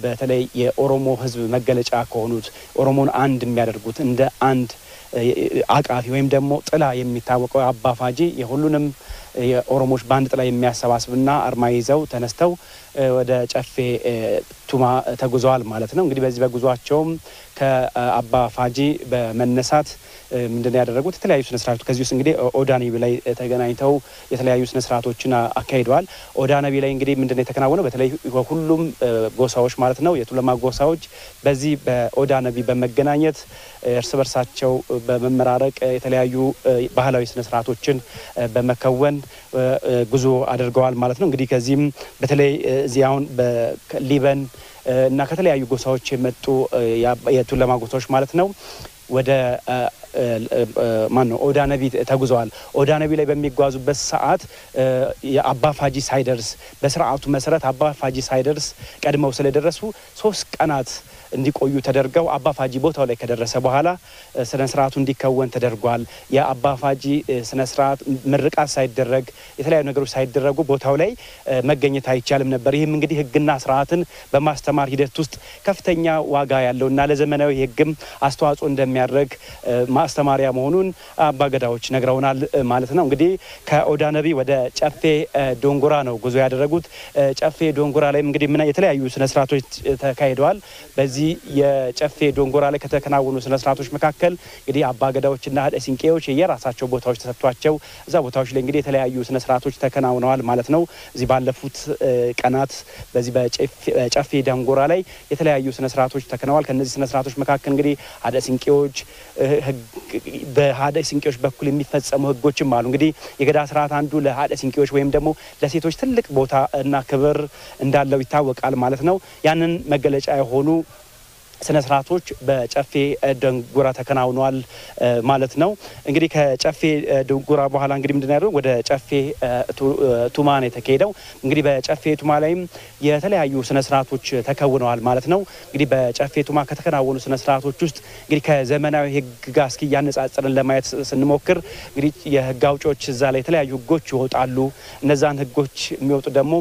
በተለይ የኦሮሞ ሕዝብ መገለጫ ከሆኑት ኦሮሞን አንድ የሚያደርጉት እንደ አንድ አቃፊ ወይም ደግሞ ጥላ የሚታወቀው አባ ፋጂ የሁሉንም የኦሮሞች ባንድ ጥላ የሚያሰባስብና አርማ ይዘው ተነስተው ወደ ጨፌ ቱማ ተጉዘዋል ማለት ነው። እንግዲህ በዚህ በጉዟቸውም ከአባ ፋጂ በመነሳት ምንድነው ያደረጉት? የተለያዩ ስነ ስርዓቶች ከዚህ ውስጥ እንግዲህ ኦዳ ነቢ ላይ ተገናኝተው የተለያዩ ስነ ስርዓቶችን አካሂደዋል። ኦዳ ነቢ ላይ እንግዲህ ምንድነው የተከናወነው? በተለይ ሁሉም ጎሳዎች ማለት ነው የቱለማ ጎሳዎች በዚህ በኦዳ ነቢ በመገናኘት እርስ በርሳቸው በመመራረቅ የተለያዩ ባህላዊ ስነ ስርዓቶችን በመከወን ጉዞ አድርገዋል ማለት ነው። እንግዲህ ከዚህም በተለይ እዚህ አሁን በሊበን እና ከተለያዩ ጎሳዎች የመጡ የቱለማ ጎሳዎች ማለት ነው ወደ ኦዳ ነቢ ተጉዘዋል። ኦዳ ነቢ ላይ በሚጓዙበት ሰዓት የአባ ፋጂ ሳይደርስ በስርዓቱ መሰረት አባ ፋጂ ሳይደርስ ቀድመው ስለደረሱ 3 ቀናት እንዲቆዩ ተደርገው አባ ፋጂ ቦታው ላይ ከደረሰ በኋላ ስነ ስርዓቱ እንዲከወን ተደርጓል። የአባ ፋጂ ስነ ስርዓት ምርቃት ሳይደረግ የተለያዩ ነገሮች ሳይደረጉ ቦታው ላይ መገኘት አይቻልም ነበር። ይህም እንግዲህ ሕግና ስርዓትን በማስተማር ሂደት ውስጥ ከፍተኛ ዋጋ ያለውና ለዘመናዊ ሕግም አስተዋጽኦ እንደሚያደርግ ማስተማሪያ መሆኑን አባገዳዎች ነግረውናል ማለት ነው። እንግዲህ ከኦዳ ነቢ ወደ ጨፌ ዶንጎራ ነው ጉዞ ያደረጉት። ጨፌ ዶንጎራ ላይ እንግዲህ የተለያዩ ስነ ስርዓቶች ተካሂደዋል። በዚህ የጨፌ ዶንጎራ ላይ ከተከናወኑ ስነ ስርዓቶች መካከል እንግዲህ አባገዳዎችና ሀደ ሲንቄዎች የራሳቸው ቦታዎች ተሰጥቷቸው እዛ ቦታዎች ላይ እንግዲህ የተለያዩ ስነ ስርዓቶች ተከናውነዋል ማለት ነው። እዚህ ባለፉት ቀናት በዚህ በጨፌ ዶንጎራ ላይ የተለያዩ ስነ ስርዓቶች ተከናውነዋል። ከነዚህ ስነ ስርዓቶች መካከል እንግዲህ ሀደ ሲንቄዎች በሀደ ሲንቄዎች በኩል የሚፈጸሙ ህጎችም አሉ። እንግዲህ የገዳ ስርዓት አንዱ ለሀደ ሲንቄዎች ወይም ደግሞ ለሴቶች ትልቅ ቦታ እና ክብር እንዳለው ይታወቃል ማለት ነው። ያንን መገለጫ የሆኑ ስነ ስርዓቶች በጨፌ ድንጉራ ተከናውኗል ማለት ነው። እንግዲህ ከጨፌ ድንጉራ በኋላ እንግዲህ ምንድነው ወደ ጨፌ ቱማ ነው የተካሄደው። እንግዲህ በጨፌ ቱማ ላይም የተለያዩ ስነ ስርዓቶች ተከውነዋል ማለት ነው። እንግዲህ በጨፌ ቱማ ከተከናወኑ ስነ ስርዓቶች ውስጥ እንግዲህ ከዘመናዊ ህግ ጋር እስኪ ያነጻጽረን ለማየት ስንሞክር እንግዲህ የህግ አውጪዎች እዛ ላይ የተለያዩ ህጎች ይወጣሉ። እነዛን ህጎች የሚወጡ ደግሞ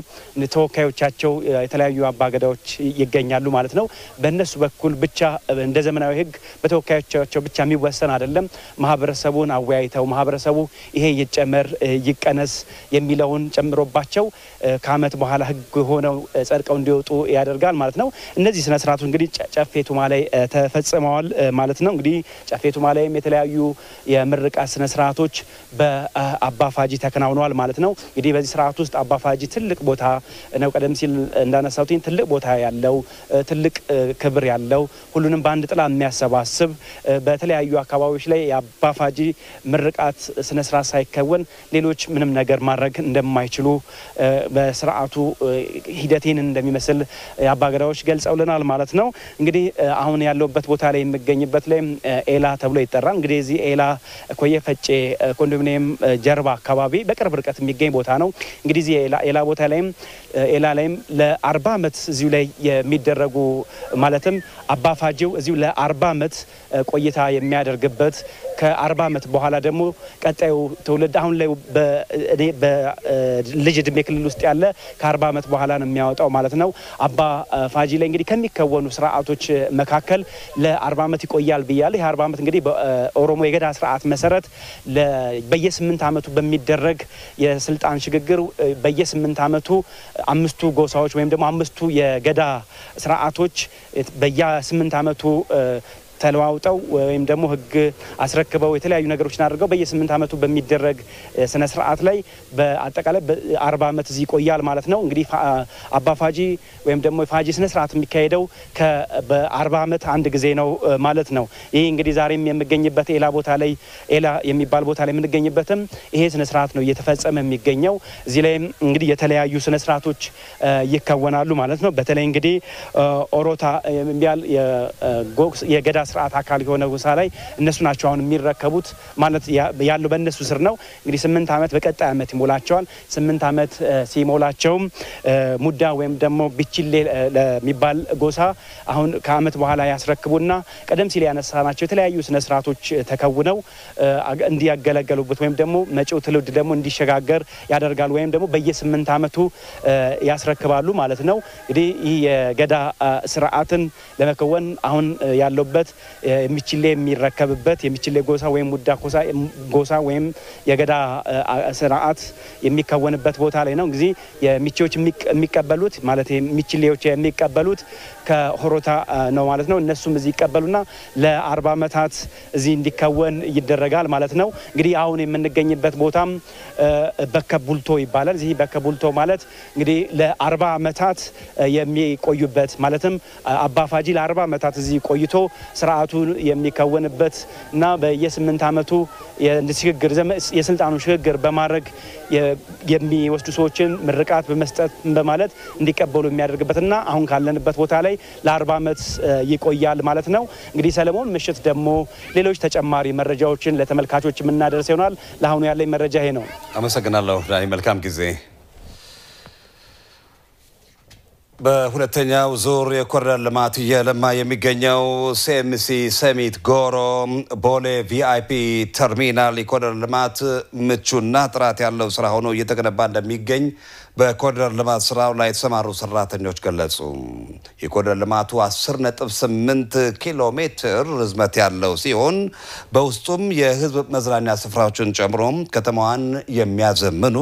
ተወካዮቻቸው የተለያዩ አባገዳዎች ይገኛሉ ማለት ነው። በእነሱ በኩል ብቻ እንደ ዘመናዊ ህግ በተወካዮቻቸው ብቻ የሚወሰን አይደለም። ማህበረሰቡን አወያይተው ማህበረሰቡ ይሄ ይጨመር ይቀነስ የሚለውን ጨምሮባቸው ከአመት በኋላ ህግ ሆነው ጸድቀው እንዲወጡ ያደርጋል ማለት ነው። እነዚህ ስነ ስርዓቶች እንግዲህ ጨፌ ቱማ ላይ ተፈጽመዋል ማለት ነው። እንግዲህ ጨፌ ቱማ ላይም የተለያዩ የምርቃት ስነ ስርዓቶች በአባፋጂ ተከናውነዋል ማለት ነው። እንግዲህ በዚህ ስርዓት ውስጥ አባፋጂ ትልቅ ቦታ ነው። ቀደም ሲል እንዳነሳሁት ትልቅ ቦታ ያለው ትልቅ ክብር ያለው ሁሉንም በአንድ ጥላ የሚያሰባስብ በተለያዩ አካባቢዎች ላይ የአባፋጂ ምርቃት ስነ ስርዓት ሳይከወን ሌሎች ምንም ነገር ማድረግ እንደማይችሉ በስርዓቱ ሂደቴን እንደሚመስል የአባገዳዎች ገልጸውልናል ማለት ነው። እንግዲህ አሁን ያለውበት ቦታ ላይ የሚገኝበት ላይ ኤላ ተብሎ ይጠራል። እንግዲህ እዚህ ኤላ ኮየ ፈጬ ኮንዶሚኒየም ጀርባ አካባቢ በቅርብ ርቀት የሚገኝ ቦታ ነው። እንግዲህ እዚህ ኤላ ቦታ ላይም ኤላ ላይም ለ40 አመት እዚሁ ላይ የሚደረጉ ማለትም አባፋጂው እዚሁ ለ40 አመት ቆይታ የሚያደርግበት ከ40 አመት በኋላ ደግሞ ቀጣዩ ትውልድ አሁን ላይ በልጅ እድሜ ክልል ውስጥ ያለ ከ40 አመት በኋላ ነው የሚያወጣው ማለት ነው። አባፋጂ ላይ እንግዲህ ከሚከወኑ ስርዓቶች መካከል ለ40 አመት ይቆያል ብያለሁ። የ40 አመት እንግዲህ በኦሮሞ የገዳ ስርዓት መሰረት በየ8 አመቱ በሚደረግ የስልጣን ሽግግር በየ8 አመቱ 5 ጎሳዎች ወይም ደግሞ 5 የገዳ ስርዓቶች በየ8 አመቱ ተለዋውጠው ወይም ደግሞ ህግ አስረክበው የተለያዩ ነገሮችን አድርገው በየ8 አመቱ በሚደረግ ስነ ስርዓት ላይ በአጠቃላይ በ40 አመት እዚህ ይቆያል ማለት ነው። እንግዲህ አባፋጂ ወይም ደግሞ ፋጂ ስነ ስርዓት የሚካሄደው በ40 አመት አንድ ጊዜ ነው ማለት ነው። ይሄ እንግዲህ ዛሬም የሚገኝበት ኤላ ቦታ ላይ ኤላ የሚባል ቦታ ላይ የምንገኝበትም ይሄ ስነ ስርዓት ነው እየተፈጸመ የሚገኘው። እዚህ ላይ እንግዲህ የተለያዩ ስነ ስርዓቶች ይከወናሉ ማለት ነው። በተለይ እንግዲህ ኦሮታ የሚባል የገዳ ስርዓት አካል የሆነ ጎሳ ላይ እነሱ ናቸው አሁን የሚረከቡት ማለት ያለው በእነሱ ስር ነው። እንግዲህ 8 አመት በቀጣይ አመት ይሞላቸዋል። 8 አመት ሲሞላቸውም ሙዳ ወይም ደግሞ ቢችሌ ለሚባል ጎሳ አሁን ከአመት በኋላ ያስረክቡና ቀደም ሲል ያነሳናቸው የተለያዩ ስነ ስርዓቶች ተከውነው እንዲያገለግሉበት ወይም ደግሞ መጪው ትውልድ ደግሞ እንዲሸጋገር ያደርጋል ወይም ደግሞ በየ8 አመቱ ያስረክባሉ ማለት ነው። እንግዲህ ይህ የገዳ ስርዓትን ለመከወን አሁን ያለበት የሚችሌ የሚረከብበት የሚችሌ ጎሳ ወይም ሙዳ ጎሳ ወይም የገዳ ስርዓት የሚከወንበት ቦታ ላይ ነው። እንግዲህ የሚችዎች የሚቀበሉት ማለት የሚችሌዎች የሚቀበሉት ከሆሮታ ነው ማለት ነው። እነሱም እዚህ ይቀበሉና ለ40 አመታት እዚህ እንዲከወን ይደረጋል ማለት ነው። እንግዲህ አሁን የምንገኝበት ቦታም በከቡልቶ ይባላል። እዚህ በከቡልቶ ማለት እንግዲህ ለ40 አመታት የሚቆዩበት ማለትም አባፋጂ ለ40 አመታት እዚህ ቆይቶ ስርዓቱ የሚከወንበት እና በየ8 አመቱ የሽግግር የስልጣኑ ሽግግር በማድረግ የሚወስዱ ሰዎችን ምርቃት በመስጠት በማለት እንዲቀበሉ የሚያደርግበትና አሁን ካለንበት ቦታ ላይ ለ40 አመት ይቆያል ማለት ነው። እንግዲህ ሰለሞን ምሽት ደግሞ ሌሎች ተጨማሪ መረጃዎችን ለተመልካቾች የምናደርስ ይሆናል። ለአሁኑ ያለኝ መረጃ ይሄ ነው። አመሰግናለሁ ዳኒ፣ መልካም ጊዜ። በሁለተኛው ዙር የኮሪደር ልማት እየለማ የሚገኘው ሲኤምሲ ሰሚት ጎሮ ቦሌ ቪአይፒ ተርሚናል የኮሪደር ልማት ምቹና ጥራት ያለው ስራ ሆኖ እየተገነባ እንደሚገኝ በኮሪደር ልማት ስራው ላይ የተሰማሩ ሰራተኞች ገለጹ። የኮሪደር ልማቱ 10.8 ኪሎ ሜትር ርዝመት ያለው ሲሆን በውስጡም የህዝብ መዝናኛ ስፍራዎችን ጨምሮ ከተማዋን የሚያዘምኑ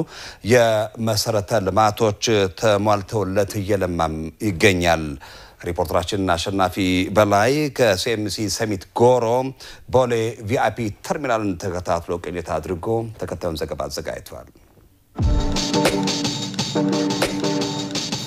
የመሰረተ ልማቶች ተሟልተውለት እየለማም ይገኛል። ሪፖርተራችን አሸናፊ በላይ ከሲኤምሲ ሰሚት ጎሮ ቦሌ ቪአይፒ ተርሚናልን ተከታትሎ ቅኝት አድርጎ ተከታዩን ዘገባ አዘጋጅቷል።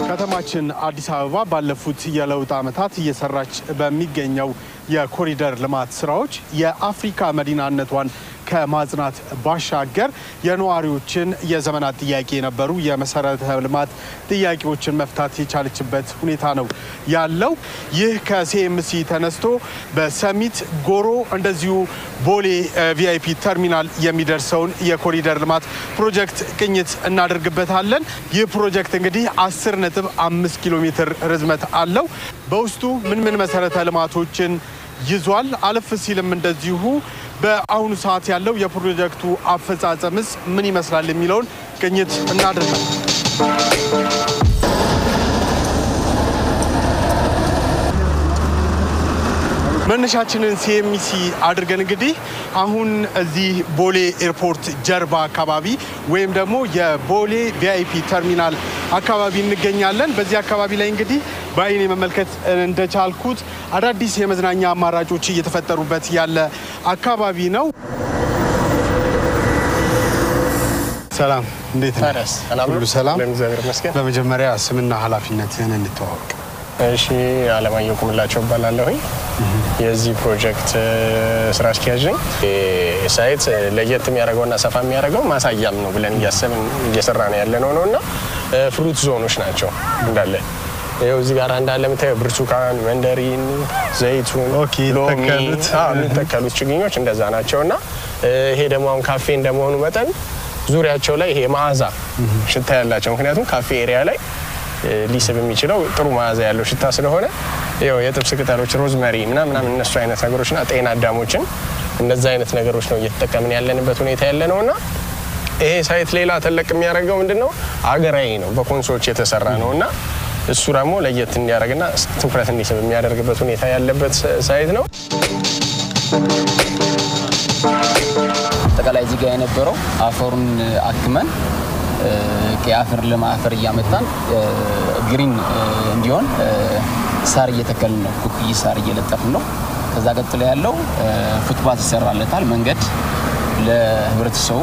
ከተማችን አዲስ አበባ ባለፉት የለውጥ ዓመታት እየሰራች በሚገኘው የኮሪደር ልማት ስራዎች የአፍሪካ መዲናነቷን ከማጽናት ባሻገር የነዋሪዎችን የዘመናት ጥያቄ የነበሩ የመሰረተ ልማት ጥያቄዎችን መፍታት የቻለችበት ሁኔታ ነው ያለው። ይህ ከሲኤምሲ ተነስቶ በሰሚት ጎሮ እንደዚሁ ቦሌ ቪአይፒ ተርሚናል የሚደርሰውን የኮሪደር ልማት ፕሮጀክት ቅኝት እናደርግበታለን። ይህ ፕሮጀክት እንግዲህ 10.5 ኪሎ ሜትር ርዝመት አለው። በውስጡ ምን መሰረተ ልማቶችን ይዟል? አለፍ ሲልም እንደዚሁ በአሁኑ ሰዓት ያለው የፕሮጀክቱ አፈጻጸምስ ምን ይመስላል የሚለውን ቅኝት እናደርጋለን። መነሻችንን ሲኤምሲ አድርገን እንግዲህ አሁን እዚህ ቦሌ ኤርፖርት ጀርባ አካባቢ ወይም ደግሞ የቦሌ ቪአይፒ ተርሚናል አካባቢ እንገኛለን። በዚህ አካባቢ ላይ እንግዲህ በአይኔ መመልከት እንደቻልኩት አዳዲስ የመዝናኛ አማራጮች እየተፈጠሩበት ያለ አካባቢ ነው። ሰላም፣ እንዴት ነህ? ሁሉ ሰላም? በመጀመሪያ ስምና ኃላፊነትህን እንተዋወቅ። እሺ፣ አለማየሁ ቁምላቸው እባላለሁኝ። የዚህ ፕሮጀክት ስራ አስኪያጅ ነኝ። ሳይት ለየት የሚያደርገውና ሰፋ የሚያደርገው ማሳያም ነው ብለን እየሰራ ነው ያለነው ነውና ፍሩት ዞኖች ናቸው እንዳለ። ይኸው እዚህ ጋር እንዳለ የምታየው ብርቱካን፣ መንደሪን፣ ዘይቱን፣ ሎሚ የሚተከሉት ችግኞች እንደዛ ናቸውና ይሄ ደግሞ አሁን ካፌ እንደመሆኑ መጠን ዙሪያቸው ላይ ይሄ መዓዛ ሽታ ያላቸው ምክንያቱም ካፌ ኤሪያ ላይ ሊስብ የሚችለው ጥሩ መዓዛ ያለው ሽታ ስለሆነ ይኸው የጥብስ ቅጠሎች፣ ሮዝመሪ ምናምን እነሱ አይነት ነገሮችና ጤና አዳሞችን እንደዛ አይነት ነገሮች ነው እየተጠቀምን ያለንበት ሁኔታ ያለነውና ይሄ ሳይት ሌላ ተለቅ የሚያደርገው ምንድነው አገራዊ ነው፣ በኮንሶች የተሰራ ነውና እሱ ደግሞ ለየት እንዲያደርግና ትኩረት እንዲስብ የሚያደርግበት ሁኔታ ያለበት ሳይት ነው። አጠቃላይ እዚህ ጋር የነበረው አፈሩን አክመን ከአፈር ለማፈር እያመጣን ግሪን እንዲሆን ሳር እየተከልን ነው። ኩኩይ ሳር እየለጠፍን ነው። ከዛ ቀጥሎ ያለው ፉትፓት ይሰራለታል። መንገድ ለህብረተሰቡ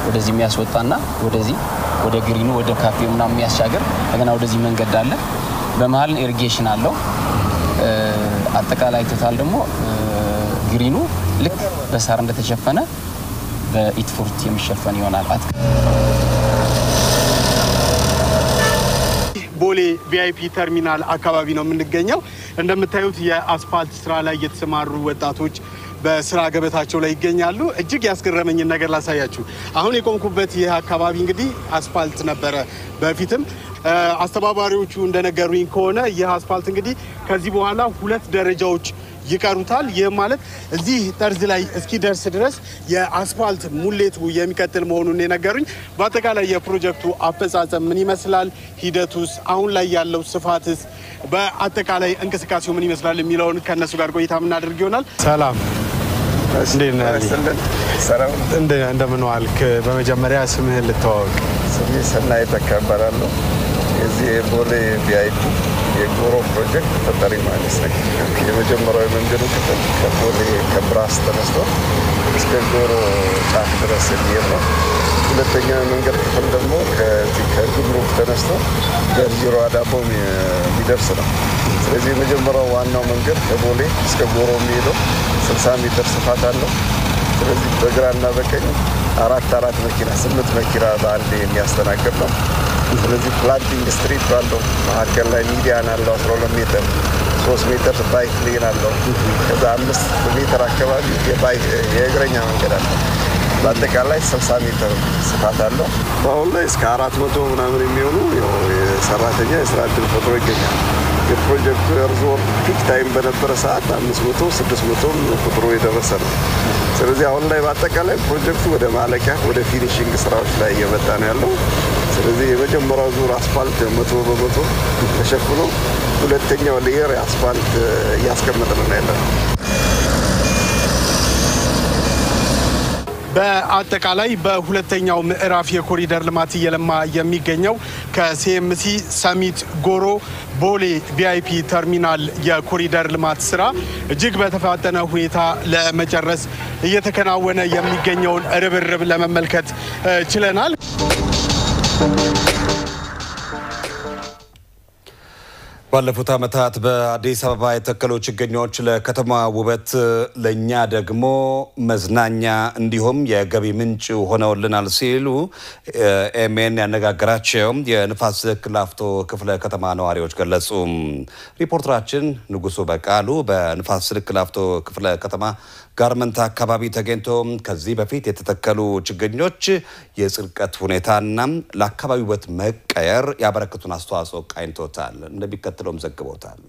ወደዚህ የሚያስወጣና ወደዚህ ወደ ግሪኑ ወደ ካፌው ምናምን የሚያሻገር እንደገና ወደዚህ መንገድ አለ። በመሃል ኢሪጌሽን አለው። አጠቃላይ ቶታል ደግሞ ግሪኑ ልክ በሳር እንደተሸፈነ በኢትፎርት የሚሸፈን ይሆናል። ቦሌ ቪአይፒ ተርሚናል አካባቢ ነው የምንገኘው። እንደምታዩት የአስፋልት ስራ ላይ የተሰማሩ ወጣቶች በስራ ገበታቸው ላይ ይገኛሉ። እጅግ ያስገረመኝን ነገር ላሳያችሁ። አሁን የቆምኩበት ይህ አካባቢ እንግዲህ አስፋልት ነበረ በፊትም። አስተባባሪዎቹ እንደነገሩኝ ከሆነ ይህ አስፋልት እንግዲህ ከዚህ በኋላ 2 ደረጃዎች ይቀሩታል። ይህ ማለት እዚህ ጠርዝ ላይ እስኪደርስ ድረስ የአስፋልት ሙሌቱ የሚቀጥል መሆኑን የነገሩኝ። በአጠቃላይ የፕሮጀክቱ አፈጻጸም ምን ይመስላል፣ ሂደቱስ፣ አሁን ላይ ያለው ስፋትስ፣ በአጠቃላይ እንቅስቃሴው ምን ይመስላል የሚለውን ከነሱ ጋር ቆይታ የምናደርግ ይሆናል። ሰላም፣ እንዴት ነህ? ሰላም፣ እንደምን ዋልክ? በመጀመሪያ ስምህን ልተዋወቅ። ስሜ ሰናይ ተከበራለሁ። የዚህ ቦሌ ቪአይፒ የጎሮ ፕሮጀክት ተጠሪ ማለት ነው። የመጀመሪያው መንገዱ ክፍል ከቦሌ ከብራስ ተነስቶ እስከ ጎሮ ጫፍ ድረስ የሚሄድ ነው። ሁለተኛው መንገድ ክፍል ደግሞ ከዚህ ከጉምሩክ ተነስቶ በዚሮ አዳቦ የሚደርስ ነው። ስለዚህ የመጀመሪያው ዋናው መንገድ ከቦሌ እስከ ጎሮ የሚሄደው 60 ሜትር ስፋት አለው። ስለዚህ በግራና በቀኝ አራት መኪና 8 መኪና በአንድ የሚያስተናግድ ነው። ስለዚህ ፕላንቲንግ ስትሪት ባለው መካከል ላይ ሚዲያን አለው 12 ሜትር 3 ሜትር ባይክ ሌን አለው። ከዛ 5 ሜትር አካባቢ የእግረኛ መንገድ አለው። በአጠቃላይ 60 ሜትር ስፋት አለው። በአሁን ላይ እስከ 400 ምናምን የሚሆኑ ሰራተኛ የስራ እድል ፈጥሮ ይገኛል። የፕሮጀክቱ የርዞር ፒክ ታይም በነበረ ሰዓት 500 600 ቁጥሩ የደረሰ ነው። ስለዚህ አሁን ላይ በአጠቃላይ ፕሮጀክቱ ወደ ማለቂያ ወደ ፊኒሽንግ ስራዎች ላይ እየመጣ ነው ያለው። ስለዚህ የመጀመሪያው ዙር አስፋልት 100% ተሸፍኖ ሁለተኛው ሌየር አስፋልት እያስቀመጥን ነው ያለው። በአጠቃላይ በሁለተኛው ምዕራፍ የኮሪደር ልማት እየለማ የሚገኘው ከሲኤምሲ ሰሚት ጎሮ ቦሌ ቪአይፒ ተርሚናል የኮሪደር ልማት ስራ እጅግ በተፋጠነ ሁኔታ ለመጨረስ እየተከናወነ የሚገኘውን ርብርብ ለመመልከት ችለናል። ባለፉት ዓመታት በአዲስ አበባ የተከሉ ችግኞች ለከተማ ውበት ለኛ ደግሞ መዝናኛ እንዲሁም የገቢ ምንጭ ሆነውልናል ሲሉ ኤሜን ያነጋገራቸው የንፋስ ስልክ ላፍቶ ክፍለ ከተማ ነዋሪዎች ገለጹ። ሪፖርተራችን ንጉሱ በቃሉ በንፋስ ስልክ ላፍቶ ክፍለ ከተማ ጋርመንት አካባቢ ተገኝቶ ከዚህ በፊት የተተከሉ ችግኞች የጽድቀት ሁኔታና ለአካባቢው ውበት መቀየር ያበረከቱን አስተዋጽኦ ቃኝቶታል። እንደሚከተለውም ዘግቦታል።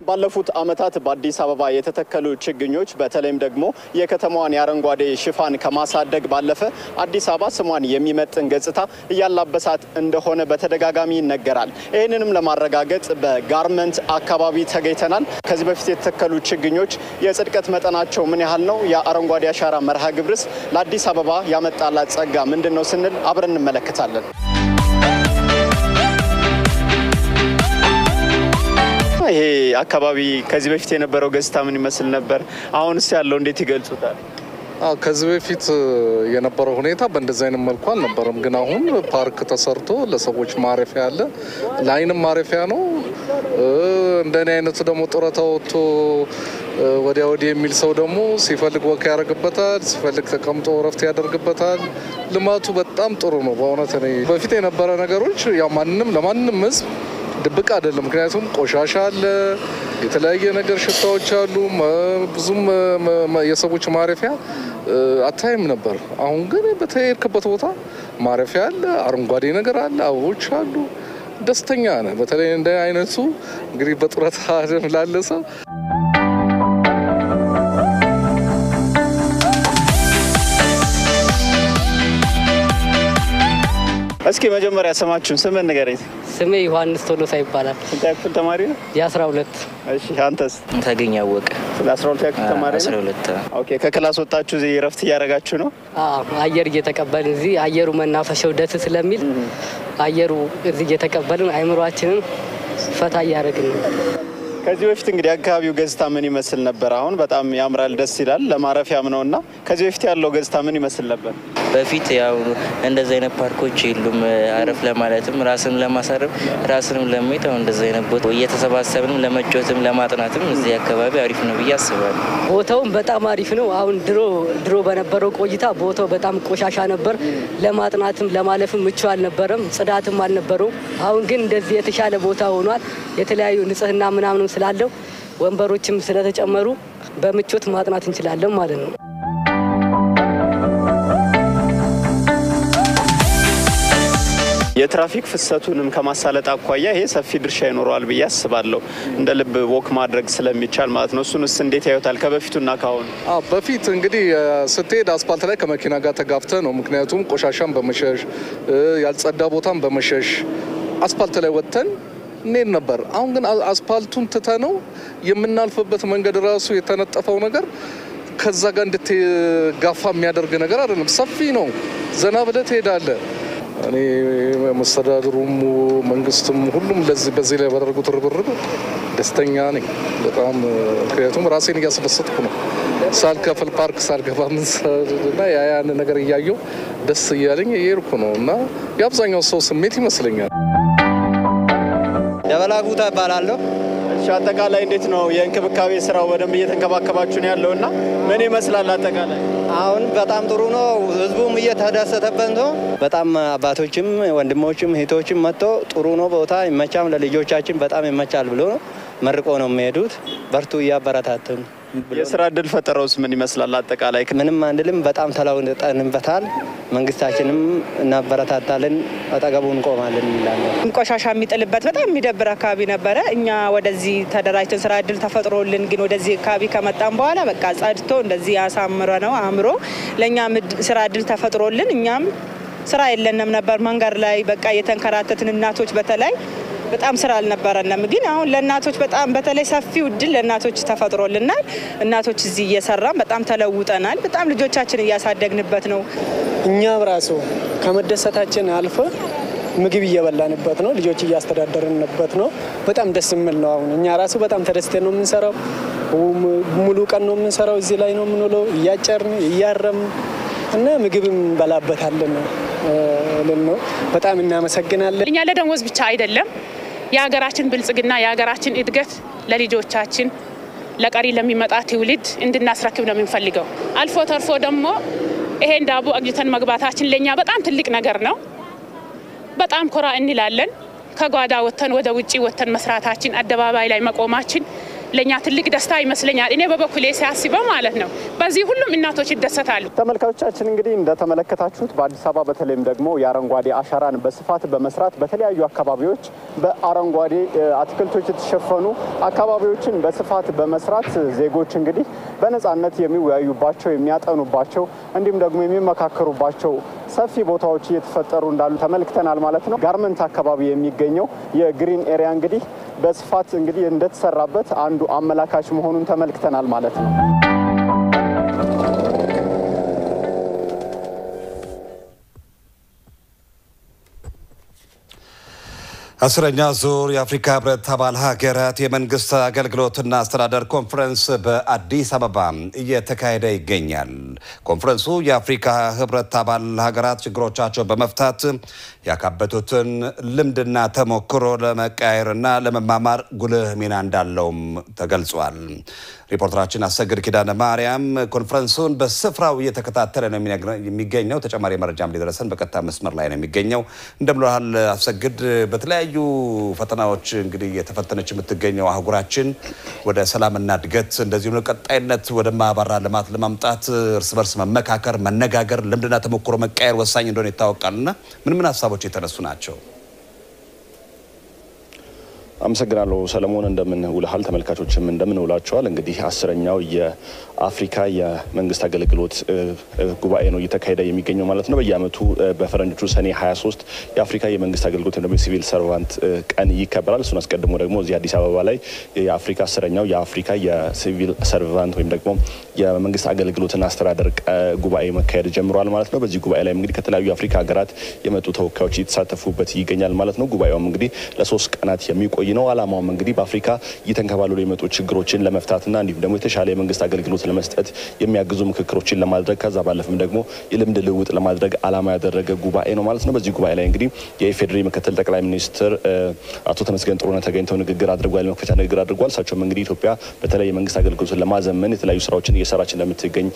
ባለፉት ዓመታት በአዲስ አበባ የተተከሉ ችግኞች በተለይም ደግሞ የከተማዋን የአረንጓዴ ሽፋን ከማሳደግ ባለፈ አዲስ አበባ ስሟን የሚመጥን ገጽታ እያላበሳት እንደሆነ በተደጋጋሚ ይነገራል። ይህንንም ለማረጋገጥ በጋርመንት አካባቢ ተገኝተናል። ከዚህ በፊት የተተከሉ ችግኞች የጽድቀት መጠናቸው ምን ያህል ነው? የአረንጓዴ አሻራ መርሃ ግብርስ ለአዲስ አበባ ያመጣላት ጸጋ ምንድነው ስንል አብረን እንመለከታለን። ይሄ አካባቢ ከዚህ በፊት የነበረው ገጽታ ምን ይመስል ነበር? አሁንስ ያለው እንዴት ይገልጹታል? ከዚህ በፊት የነበረው ሁኔታ በእንደዚህ አይነት መልኩ አልነበረም። ግን አሁን ፓርክ ተሰርቶ ለሰዎች ማረፊያ አለ፣ ለአይንም ማረፊያ ነው። እንደኔ አይነት ደግሞ ጡረታ ወጥቶ ወዲያ ወዲህ የሚል ሰው ደግሞ ሲፈልግ ወክ ያደርግበታል፣ ሲፈልግ ተቀምጦ ረፍት ያደርግበታል። ልማቱ በጣም ጥሩ ነው በእውነት። እኔ በፊት የነበረ ነገሮች ያው ለማንም ህዝብ ድብቅ አይደለም። ምክንያቱም ቆሻሻ አለ፣ የተለያየ ነገር ሽታዎች አሉ፣ ብዙም የሰዎች ማረፊያ አታይም ነበር። አሁን ግን በተሄድክበት ቦታ ማረፊያ አለ፣ አረንጓዴ ነገር አለ፣ አበቦች አሉ። ደስተኛ ነህ። በተለይ እንደ አይነቱ እንግዲህ በጡረታ ላለ ሰው እስኪ መጀመሪያ ስማችሁን ስምን ንገረኝ። ስሜ ዮሐንስ ቶሎሳ ይባላል። ስንት ክፍል ተማሪ ነው? የ12። እሺ አንተስ? ታገኝ ያወቀ 12 ክፍል ተማሪ ነው? 12። ኦኬ። ከክላስ ወጣችሁ እዚህ ረፍት እያደረጋችሁ ነው? አየር እየተቀበልን እዚህ አየሩ መናፈሻው ደስ ስለሚል አየሩ እዚህ እየተቀበልን አይምሮአችንን ፈታ እያደረግን ነው። ከዚህ በፊት እንግዲህ አካባቢው ገጽታ ምን ይመስል ነበር? አሁን በጣም ያምራል፣ ደስ ይላል፣ ለማረፊያም ነውና ከዚህ በፊት ያለው ገጽታ ምን ይመስል ነበር? በፊት ያው እንደዚህ አይነት ፓርኮች የሉም። አረፍ ለማለትም ራስንም ለማሳረፍ ራስንም ለማየት አሁን እንደዚህ አይነት ቦታ እየተሰባሰብንም ለመጫወትም ለማጥናትም እዚህ አካባቢ አሪፍ ነው ብዬ አስባለሁ። ቦታውም በጣም አሪፍ ነው። አሁን ድሮ በነበረው ቆይታ ቦታው በጣም ቆሻሻ ነበር። ለማጥናትም ለማለፍም ምቹ አልነበረም፣ ጽዳትም አልነበረው። አሁን ግን እንደዚህ የተሻለ ቦታ ሆኗል። የተለያዩ ንጽህና ምናምን ስላለው ወንበሮችም ስለተጨመሩ በምቾት ማጥናት እንችላለን ማለት ነው። የትራፊክ ፍሰቱንም ከማሳለጥ አኳያ ይሄ ሰፊ ድርሻ ይኖረዋል ብዬ አስባለሁ። እንደ ልብ ወክ ማድረግ ስለሚቻል ማለት ነው። እሱንስ እንዴት ያዩታል ከበፊቱና ካሁን? በፊት እንግዲህ ስትሄድ አስፓልት ላይ ከመኪና ጋር ተጋፍተ ነው። ምክንያቱም ቆሻሻን በመሸሽ ያልጸዳ ቦታን በመሸሽ አስፓልት ላይ ወጥተን እንሄድ ነበር። አሁን ግን አስፓልቱን ትተነው የምናልፍበት መንገድ ራሱ የተነጠፈው ነገር ከዛ ጋር እንድትጋፋ የሚያደርግ ነገር አይደለም። ሰፊ ነው። ዘና ብለህ ትሄዳለህ። እኔ መስተዳድሩም መንግስትም ሁሉም በዚህ ላይ ባደረጉት ርብርብ ደስተኛ ነኝ በጣም። ምክንያቱም ራሴን እያስደሰትኩ ነው። ሳልከፍል ፓርክ ሳልገባ ምንና ያን ነገር እያየሁ ደስ እያለኝ እየሄድኩ ነው እና የአብዛኛው ሰው ስሜት ይመስለኛል። ደበላጉታ እባላለሁ። እሺ አጠቃላይ እንዴት ነው የእንክብካቤ ስራው? በደንብ እየተንከባከባችሁ ነው ያለውና ምን ይመስላል አጠቃላይ? አሁን በጣም ጥሩ ነው። ህዝቡም እየተደሰተበት ነው። በጣም አባቶችም ወንድሞችም እህቶችም መጥቶ ጥሩ ነው ቦታ ይመቻም፣ ለልጆቻችን በጣም ይመቻል ብሎ መርቆ ነው የሚሄዱት። በርቱ እያበረታቱን። የስራ እድል ፈጠረውስ ምን ይመስላል አጠቃላይ? ምንም አንድልም፣ በጣም ተለውጠንበታል። መንግስታችንም እናበረታታለን፣ አጠገቡ እንቆማለን እንላለን። ቆሻሻ የሚጥልበት በጣም የሚደብር አካባቢ ነበረ። እኛ ወደዚህ ተደራጅተን ስራ እድል ተፈጥሮልን ግን ወደዚህ አካባቢ ከመጣን በኋላ በቃ ጸድቶ እንደዚህ ያሳምረ ነው አምሮ ለኛ ስራ እድል ተፈጥሮልን እኛም ስራ የለንም ነበር መንገድ ላይ በቃ የተንከራተትን እናቶች በተለይ በጣም ስራ አልነበረንም። ግን አሁን ለእናቶች በጣም በተለይ ሰፊው እድል ለእናቶች ተፈጥሮልናል። እናቶች እዚህ እየሰራን በጣም ተለውጠናል። በጣም ልጆቻችን እያሳደግንበት ነው። እኛም ራሱ ከመደሰታችን አልፎ ምግብ እየበላንበት ነው። ልጆች እያስተዳደርንበት ነው። በጣም ደስ የሚል ነው። አሁን እኛ ራሱ በጣም ተደስተን ነው የምንሰራው። ሙሉ ቀን ነው የምንሰራው። እዚህ ላይ ነው የምንውለው፣ እያጨርን እያረምን እና ምግብም እንበላበታለን ነው። በጣም እናመሰግናለን። እኛ ለደሞዝ ብቻ አይደለም የሀገራችን ብልጽግና የሀገራችን እድገት ለልጆቻችን ለቀሪ ለሚመጣ ትውልድ እንድናስረክብ ነው የምንፈልገው። አልፎ ተርፎ ደግሞ ይሄን ዳቦ አግኝተን መግባታችን ለኛ በጣም ትልቅ ነገር ነው። በጣም ኮራ እንላለን። ከጓዳ ወተን ወደ ውጪ ወተን መስራታችን አደባባይ ላይ መቆማችን ለኛ ትልቅ ደስታ ይመስለኛል። እኔ በበኩሌ ሲያስበው ማለት ነው። በዚህ ሁሉም እናቶች ይደሰታሉ። ተመልካቾቻችን እንግዲህ እንደተመለከታችሁት በአዲስ አበባ በተለይም ደግሞ የአረንጓዴ አሻራን በስፋት በመስራት በተለያዩ አካባቢዎች በአረንጓዴ አትክልቶች የተሸፈኑ አካባቢዎችን በስፋት በመስራት ዜጎች እንግዲህ በነጻነት የሚወያዩባቸው የሚያጠኑባቸው እንዲሁም ደግሞ የሚመካከሩባቸው ሰፊ ቦታዎች እየተፈጠሩ እንዳሉ ተመልክተናል ማለት ነው። ጋርመንት አካባቢ የሚገኘው የግሪን ኤሪያ እንግዲህ በስፋት እንግዲህ እንደተሰራበት አንዱ አመላካች መሆኑን ተመልክተናል ማለት ነው። አስረኛ ዙር የአፍሪካ ህብረት አባል ሀገራት የመንግስት አገልግሎትና አስተዳደር ኮንፈረንስ በአዲስ አበባ እየተካሄደ ይገኛል። ኮንፈረንሱ የአፍሪካ ህብረት አባል ሀገራት ችግሮቻቸውን በመፍታት ያካበቱትን ልምድና ተሞክሮ ለመቀያየርና ለመማማር ጉልህ ሚና እንዳለውም ተገልጿል። ሪፖርተራችን አሰግድ ኪዳነ ማርያም ኮንፈረንሱን በስፍራው እየተከታተለ ነው የሚገኘው። ተጨማሪ መረጃም ሊደረሰን በቀጥታ መስመር ላይ ነው የሚገኘው። እንደምንላል አሰግድ፣ በተለያዩ ፈተናዎች እንግዲህ የተፈተነች የምትገኘው አህጉራችን ወደ ሰላምና እድገት እንደዚሁም ቀጣይነት ወደ ማባራ ልማት ለማምጣት እርስ በርስ መመካከር፣ መነጋገር፣ ልምድና ተሞክሮ መቀያየር ወሳኝ እንደሆነ ይታወቃልና ምን ሀሳቦች የተነሱ ናቸው? አመሰግናለሁ ሰለሞን። እንደምን ውለሃል? ተመልካቾችም እንደምን ውላችኋል? እንግዲህ 10ኛው የአፍሪካ የመንግስት አገልግሎት ጉባኤ ነው እየተካሄደ የሚገኘው ማለት ነው። በየአመቱ በፈረንጆቹ ሰኔ 23 የአፍሪካ የመንግስት አገልግሎት ወይም ሲቪል ሰርቫንት ቀን ይከበራል። እሱን አስቀድሞ ደግሞ እዚህ አዲስ አበባ ላይ የአፍሪካ 10ኛው የአፍሪካ የሲቪል ሰርቫንት ወይም ደግሞ የመንግስት አገልግሎትና አስተዳደር ጉባኤ መካሄድ ጀምሯል ማለት ነው። በዚህ ጉባኤ ላይ እንግዲህ ከተለያዩ የአፍሪካ ሀገራት የመጡ ተወካዮች እየተሳተፉበት ይገኛል ማለት ነው። ጉባኤውም እንግዲህ ለ3 ቀናት የሚቆይ ነው። አላማውም እንግዲህ በአፍሪካ እየተንከባለሉ የመጡ ችግሮችን ለመፍታትና እንዲሁም ደግሞ የተሻለ የመንግስት አገልግሎት ለመስጠት የሚያግዙ ምክክሮችን ለማድረግ ከዛ ባለፈም ደግሞ የልምድ ልውውጥ ለማድረግ አላማ ያደረገ ጉባኤ ነው ማለት ነው። በዚህ ጉባኤ ላይ እንግዲህ የኢፌዴሪ ምክትል ጠቅላይ ሚኒስትር አቶ ተመስገን ጥሩነህ ተገኝተው ንግግር አድርጓል። መክፈቻ ንግግር አድርጓል። እሳቸውም እንግዲህ ኢትዮጵያ በተለይ የመንግስት አገልግሎትን ለማዘመን የተለያዩ ስራዎችን እየሰራች እንደምትገኝ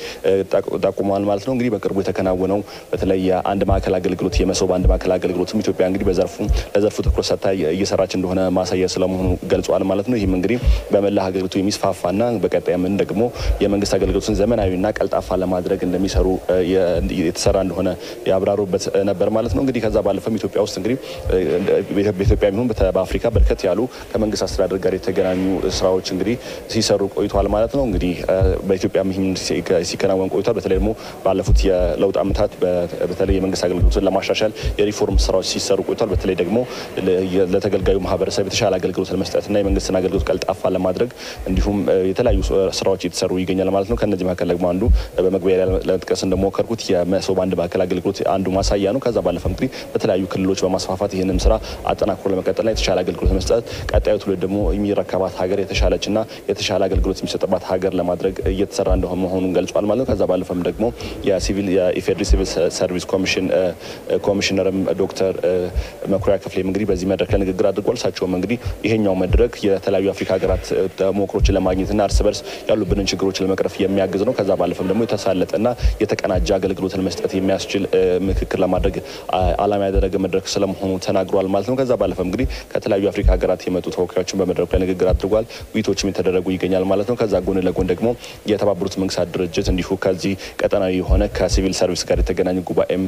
ጠቁመዋል ማለት ነው። እንግዲህ በቅርቡ የተከናወነው በተለይ የአንድ ማዕከል አገልግሎት የመሶብ አንድ ማዕከል አገልግሎትም ኢትዮጵያ እንግዲህ ለዘርፉ ትኩረት ሰጥታ እየሰራች እንደሆነ ማሳያ ስለመሆኑ ገልጿል ማለት ነው። ይህም እንግዲህ በመላ ሀገሪቱ የሚስፋፋና በቀጣይ ምን ደግሞ የመንግስት አገልግሎትን ዘመናዊና ቀልጣፋ ለማድረግ እንደሚሰሩ የተሰራ እንደሆነ ያብራሩበት ነበር ማለት ነው። እንግዲህ ከዛ ባለፈም ኢትዮጵያ ውስጥ እንግዲህ በኢትዮጵያ የሚሆን በአፍሪካ በርከት ያሉ ከመንግስት አስተዳደር ጋር የተገናኙ ስራዎች እንግዲህ ሲሰሩ ቆይቷል ማለት ነው። እንግዲህ በኢትዮጵያ ሲከናወን ቆይቷል። በተለይ ደግሞ ባለፉት የለውጥ ዓመታት በተለይ የመንግስት አገልግሎትን ለማሻሻል የሪፎርም ስራዎች ሲሰሩ ቆይቷል። በተለይ ደግሞ ለተገልጋዩ ማህበረሰብ የተሻለ አገልግሎት ለመስጠትና የመንግስትን አገልግሎት ቀልጣፋ ለማድረግ እንዲሁም የተለያዩ ስራዎች እየተሰሩ ይገኛል ማለት ነው። ከነዚህ መካከል ደግሞ አንዱ በመግቢያ ላይ ለመጥቀስ እንደሞከርኩት የመሶብ አንድ ማዕከል አገልግሎት አንዱ ማሳያ ነው። ከዛ ባለፈ እንግዲህ በተለያዩ ክልሎች በማስፋፋት ይህንን ስራ አጠናክሮ ለመቀጠልና የተሻለ አገልግሎት መስጠት ቀጣዩ ትውልድ ደግሞ የሚረከባት ሀገር የተሻለችና የተሻለ አገልግሎት የሚሰጥባት ሀገር ለማድረግ እየተሰራ እንደሆነ መሆኑን ገልጿል ማለት ነው። ከዛ ባለፈም ደግሞ የኢፌዴሪ ሲቪል ሰርቪስ ኮሚሽነርም ዶክተር መኩሪያ ክፍሌም እንግዲህ በዚህ መድረክ ላይ ንግግር አድርጓል። እሳቸውም እንግዲህ ይሄኛው መድረክ የተለያዩ አፍሪካ ሀገራት ተሞክሮችን ለማግኘትና እርስ በርስ ያሉብንን ችግሮችን ለመቅረፍ የሚያግዝ ነው። ከዛ ባለፈም ደግሞ የተሳለጠና የተቀናጀ አገልግሎትን መስጠት የሚያስችል ምክክር ለማድረግ አላማ ያደረገ መድረክ ስለመሆኑ ተናግሯል ማለት ነው። ከዛ ባለፈም እንግዲህ ከተለያዩ አፍሪካ ሀገራት የመጡ ተወካዮችን በመድረኩ ላይ ንግግር አድርጓል። ውይይቶችም የተደረጉ ይገኛል ማለት ነው። ከዛ ጎን ለጎን ደግሞ የተባበሩት መንግስታት ድርጅት እንዲሁ ከዚህ ቀጠናዊ የሆነ ከሲቪል ሰርቪስ ጋር የተገናኙ ጉባኤም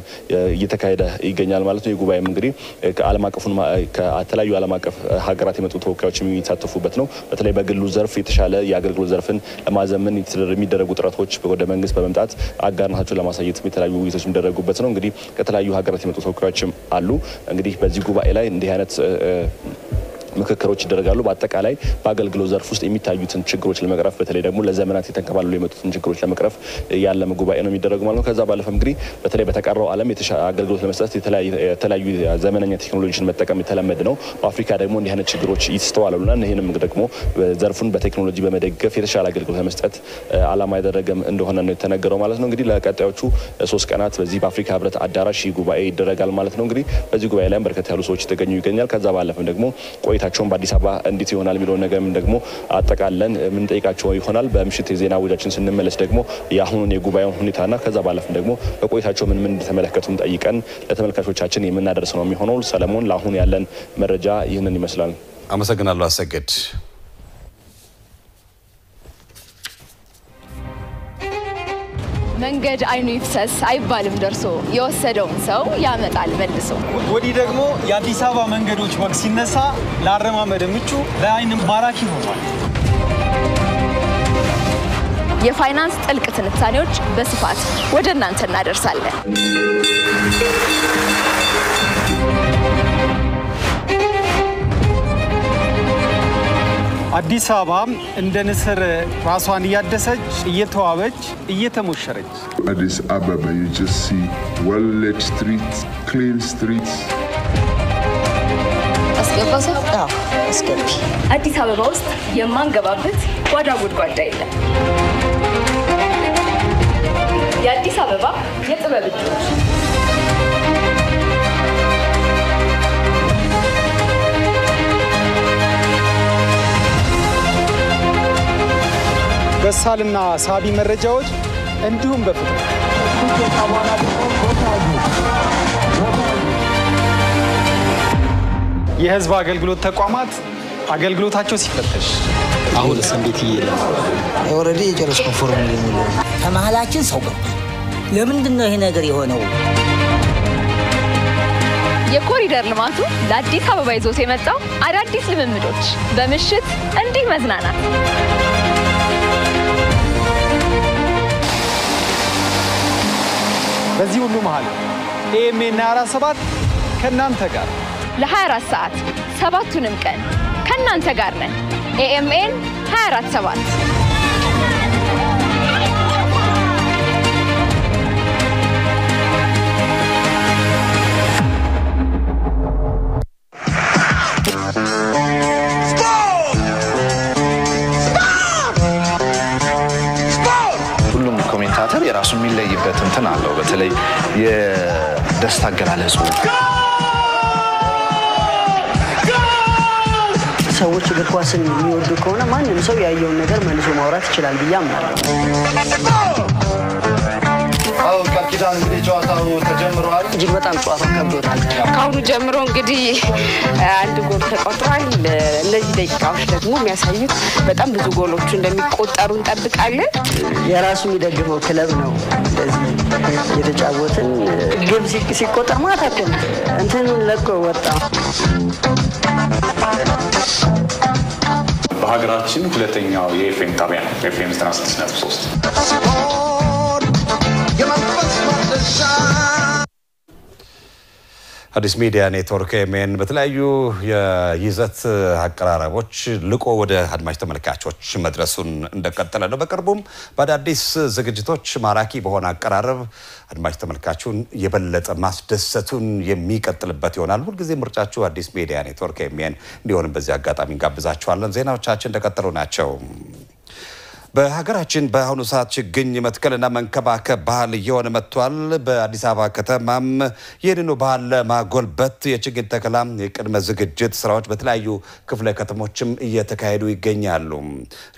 እየተካሄደ ይገኛል ማለት ነው። የጉባኤም እንግዲህ ከዓለም አቀፉን ከተለያዩ ዓለም አቀፍ ሀገራት የመጡ ተወካዮች የሚሳተፉበት ነው። በተለይ በግሉ ዘርፍ የተሻለ የአገልግሎት ዘርፍን ለማዘመን የሚደረጉ ጥረቶች ወደ መንግስት በመምጣት አጋርነታቸውን ለማሳየት የተለያዩ ውይይቶች የሚደረጉበት ነው። እንግዲህ ከተለያዩ ሀገራት የመጡ ተወካዮችም አሉ። እንግዲህ በዚህ ጉባኤ ላይ እንዲህ አይነት ምክክሮች ይደረጋሉ። በአጠቃላይ በአገልግሎት ዘርፍ ውስጥ የሚታዩትን ችግሮች ለመቅረፍ በተለይ ደግሞ ለዘመናት የተንከባለሉ የመጡትን ችግሮች ለመቅረፍ ያለመ ጉባኤ ነው የሚደረገው ማለት ነው። ከዛ ባለፈም እንግዲህ በተለይ በተቀረው ዓለም የተሻለ አገልግሎት ለመስጠት የተለያዩ ዘመናኛ ቴክኖሎጂን መጠቀም የተለመደ ነው። በአፍሪካ ደግሞ እንዲህ አይነት ችግሮች ይስተዋላሉና ይሄንም ደግሞ ዘርፉን በቴክኖሎጂ በመደገፍ የተሻለ አገልግሎት ለመስጠት ዓላማ ያደረገም እንደሆነ ነው የተነገረው ማለት ነው። እንግዲህ ለቀጣዮቹ 3 ቀናት በዚህ በአፍሪካ ህብረት አዳራሽ ጉባኤ ይደረጋል ማለት ነው። እንግዲህ በዚህ ጉባኤ ላይ በርከት ያሉ ሰዎች ተገኙ ይገኛል። ከዛ ባለፈም ደግሞ ቆይታቸውን በአዲስ አበባ እንዴት ይሆናል የሚለው ነገርም ደግሞ አጠቃለን ምን ጠይቃቸው ይሆናል። በምሽት የዜና ውጃችን ስንመለስ ደግሞ የአሁኑን የጉባኤውን ሁኔታና ከዛ ባለፈም ደግሞ በቆይታቸው ምን እንደተመለከቱም ጠይቀን ለተመልካቾቻችን የምናደርስ ነው የሚሆነው። ሰለሞን ለአሁን ያለን መረጃ ይህንን ይመስላል። አመሰግናለሁ አሰግድ። መንገድ አይኑ ይፍሰስ አይባልም ደርሶ የወሰደውን ሰው ያመጣል መልሶ። ወዲህ ደግሞ የአዲስ አበባ መንገዶች ወግ ሲነሳ ለአረማመድ ምቹ ለአይን ማራኪ ሆኗል። የፋይናንስ ጥልቅ ትንታኔዎች በስፋት ወደ እናንተ እናደርሳለን። አዲስ አበባ እንደ ንስር ራሷን እያደሰች እየተዋበች እየተሞሸረች Addis Ababa, you just see well-lit streets, clean streets. አስገቢ። አዲስ አበባ ውስጥ የማንገባበት ጓዳ ጉድጓዳ የለም። የአዲስ አበባ የጥበብ እጆች በሳልና ሳቢ መረጃዎች እንዲሁም በፍጥነት የህዝብ አገልግሎት ተቋማት አገልግሎታቸው ሲፈተሽ አሁንስ እንዴት ይየለ ኦሬዲ የጨረስኩ ፎርሙላ ነው። ከመሃላችን ሰው ገባ። ለምንድን ነው ይሄ ነገር የሆነው? የኮሪደር ልማቱ ለአዲስ አበባ ይዞት የመጣው አዳዲስ ልምምዶች፣ በምሽት እንዲህ መዝናናት፣ በዚህ ሁሉ መሃል ኤኤምኤን 47 ከናንተ ጋር ለ24 ሰዓት ሰባቱንም ቀን ከናንተ ጋር ነን። ኤኤምኤን 24/7 የራሱ የሚለይበት እንትን አለው። በተለይ የደስታ አገላለጹ ሰዎች እግር ኳስን የሚወዱ ከሆነ ማንም ሰው ያየውን ነገር መልሶ ማውራት ይችላል ብዬ አምናለሁ። ቃል ኪዳን እንግዲህ ጨዋታው ተጀምሯል። እጅግ በጣም ጨዋታው ከብዶታል። ከአሁኑ ጀምሮ እንግዲህ አንድ ጎል ተቆጥሯል። እነዚህ ደቂቃዎች ደግሞ የሚያሳዩት በጣም ብዙ ጎሎቹ እንደሚቆጠሩ እንጠብቃለን። የራሱ የሚደግፈው ክለብ ነው እንደዚህ የተጫወትን ግብ ሲቆጠር ማታ እኮ እንትን ለቆ ወጣ። በሀገራችን ሁለተኛው የኤፍኤም ጣቢያ ነው። ኤፍኤም 96.3 አዲስ ሚዲያ ኔትወርክ ኤኤምኤን በተለያዩ የይዘት አቀራረቦች ልቆ ወደ አድማጭ ተመልካቾች መድረሱን እንደቀጠለ ነው። በቅርቡም በአዳዲስ ዝግጅቶች ማራኪ በሆነ አቀራረብ አድማጭ ተመልካቹን የበለጠ ማስደሰቱን የሚቀጥልበት ይሆናል። ሁልጊዜ ምርጫችሁ አዲስ ሚዲያ ኔትወርክ ኤኤምኤን እንዲሆን በዚህ አጋጣሚ እንጋብዛችኋለን። ዜናዎቻችን እንደቀጠሉ ናቸው። በሀገራችን በአሁኑ ሰዓት ችግኝ መትከልና መንከባከብ ባህል እየሆነ መጥቷል። በአዲስ አበባ ከተማም ይህንኑ ባህል ለማጎልበት የችግኝ ተከላ የቅድመ ዝግጅት ስራዎች በተለያዩ ክፍለ ከተሞችም እየተካሄዱ ይገኛሉ።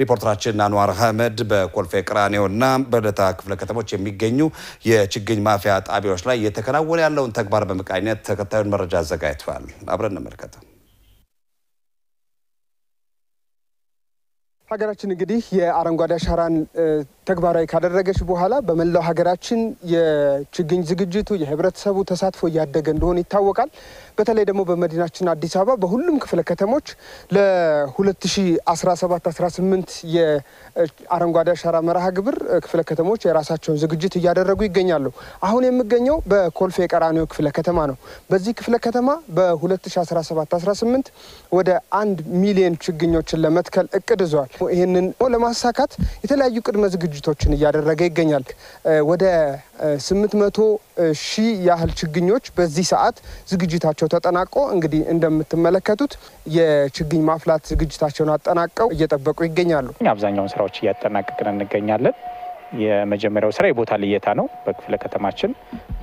ሪፖርተራችን አንዋር አህመድ በኮልፌ ቀራኒዮና በልደታ ክፍለ ከተሞች የሚገኙ የችግኝ ማፍያ ጣቢያዎች ላይ እየተከናወነ ያለውን ተግባር በመቃኘት ተከታዩን መረጃ አዘጋጅቷል። አብረን እንመልከተው። ሀገራችን እንግዲህ የአረንጓዴ አሻራን ተግባራዊ ካደረገች በኋላ በመላው ሀገራችን የችግኝ ዝግጅቱ የህብረተሰቡ ተሳትፎ እያደገ እንደሆነ ይታወቃል። በተለይ ደግሞ በመዲናችን አዲስ አበባ በሁሉም ክፍለ ከተሞች ለ2017-18 የአረንጓዴ አሻራ መርሃ ግብር ክፍለ ከተሞች የራሳቸውን ዝግጅት እያደረጉ ይገኛሉ። አሁን የምገኘው በኮልፌ ቀራኒዮ ክፍለ ከተማ ነው። በዚህ ክፍለ ከተማ በ2017-18 ወደ 1 ሚሊዮን ችግኞችን ለመትከል እቅድ ይዟል። ይህንን ለማሳካት የተለያዩ ቅድመ ዝግጅቶችን እያደረገ ይገኛል። ወደ 800 ሺህ ያህል ችግኞች በዚህ ሰዓት ዝግጅታቸው ተጠናቆ እንግዲህ እንደምትመለከቱት የችግኝ ማፍላት ዝግጅታቸውን አጠናቀው እየጠበቁ ይገኛሉ። አብዛኛውን ስራዎች እያጠናቀቅን እንገኛለን። የመጀመሪያው ስራ የቦታ ልየታ ነው። በክፍለ ከተማችን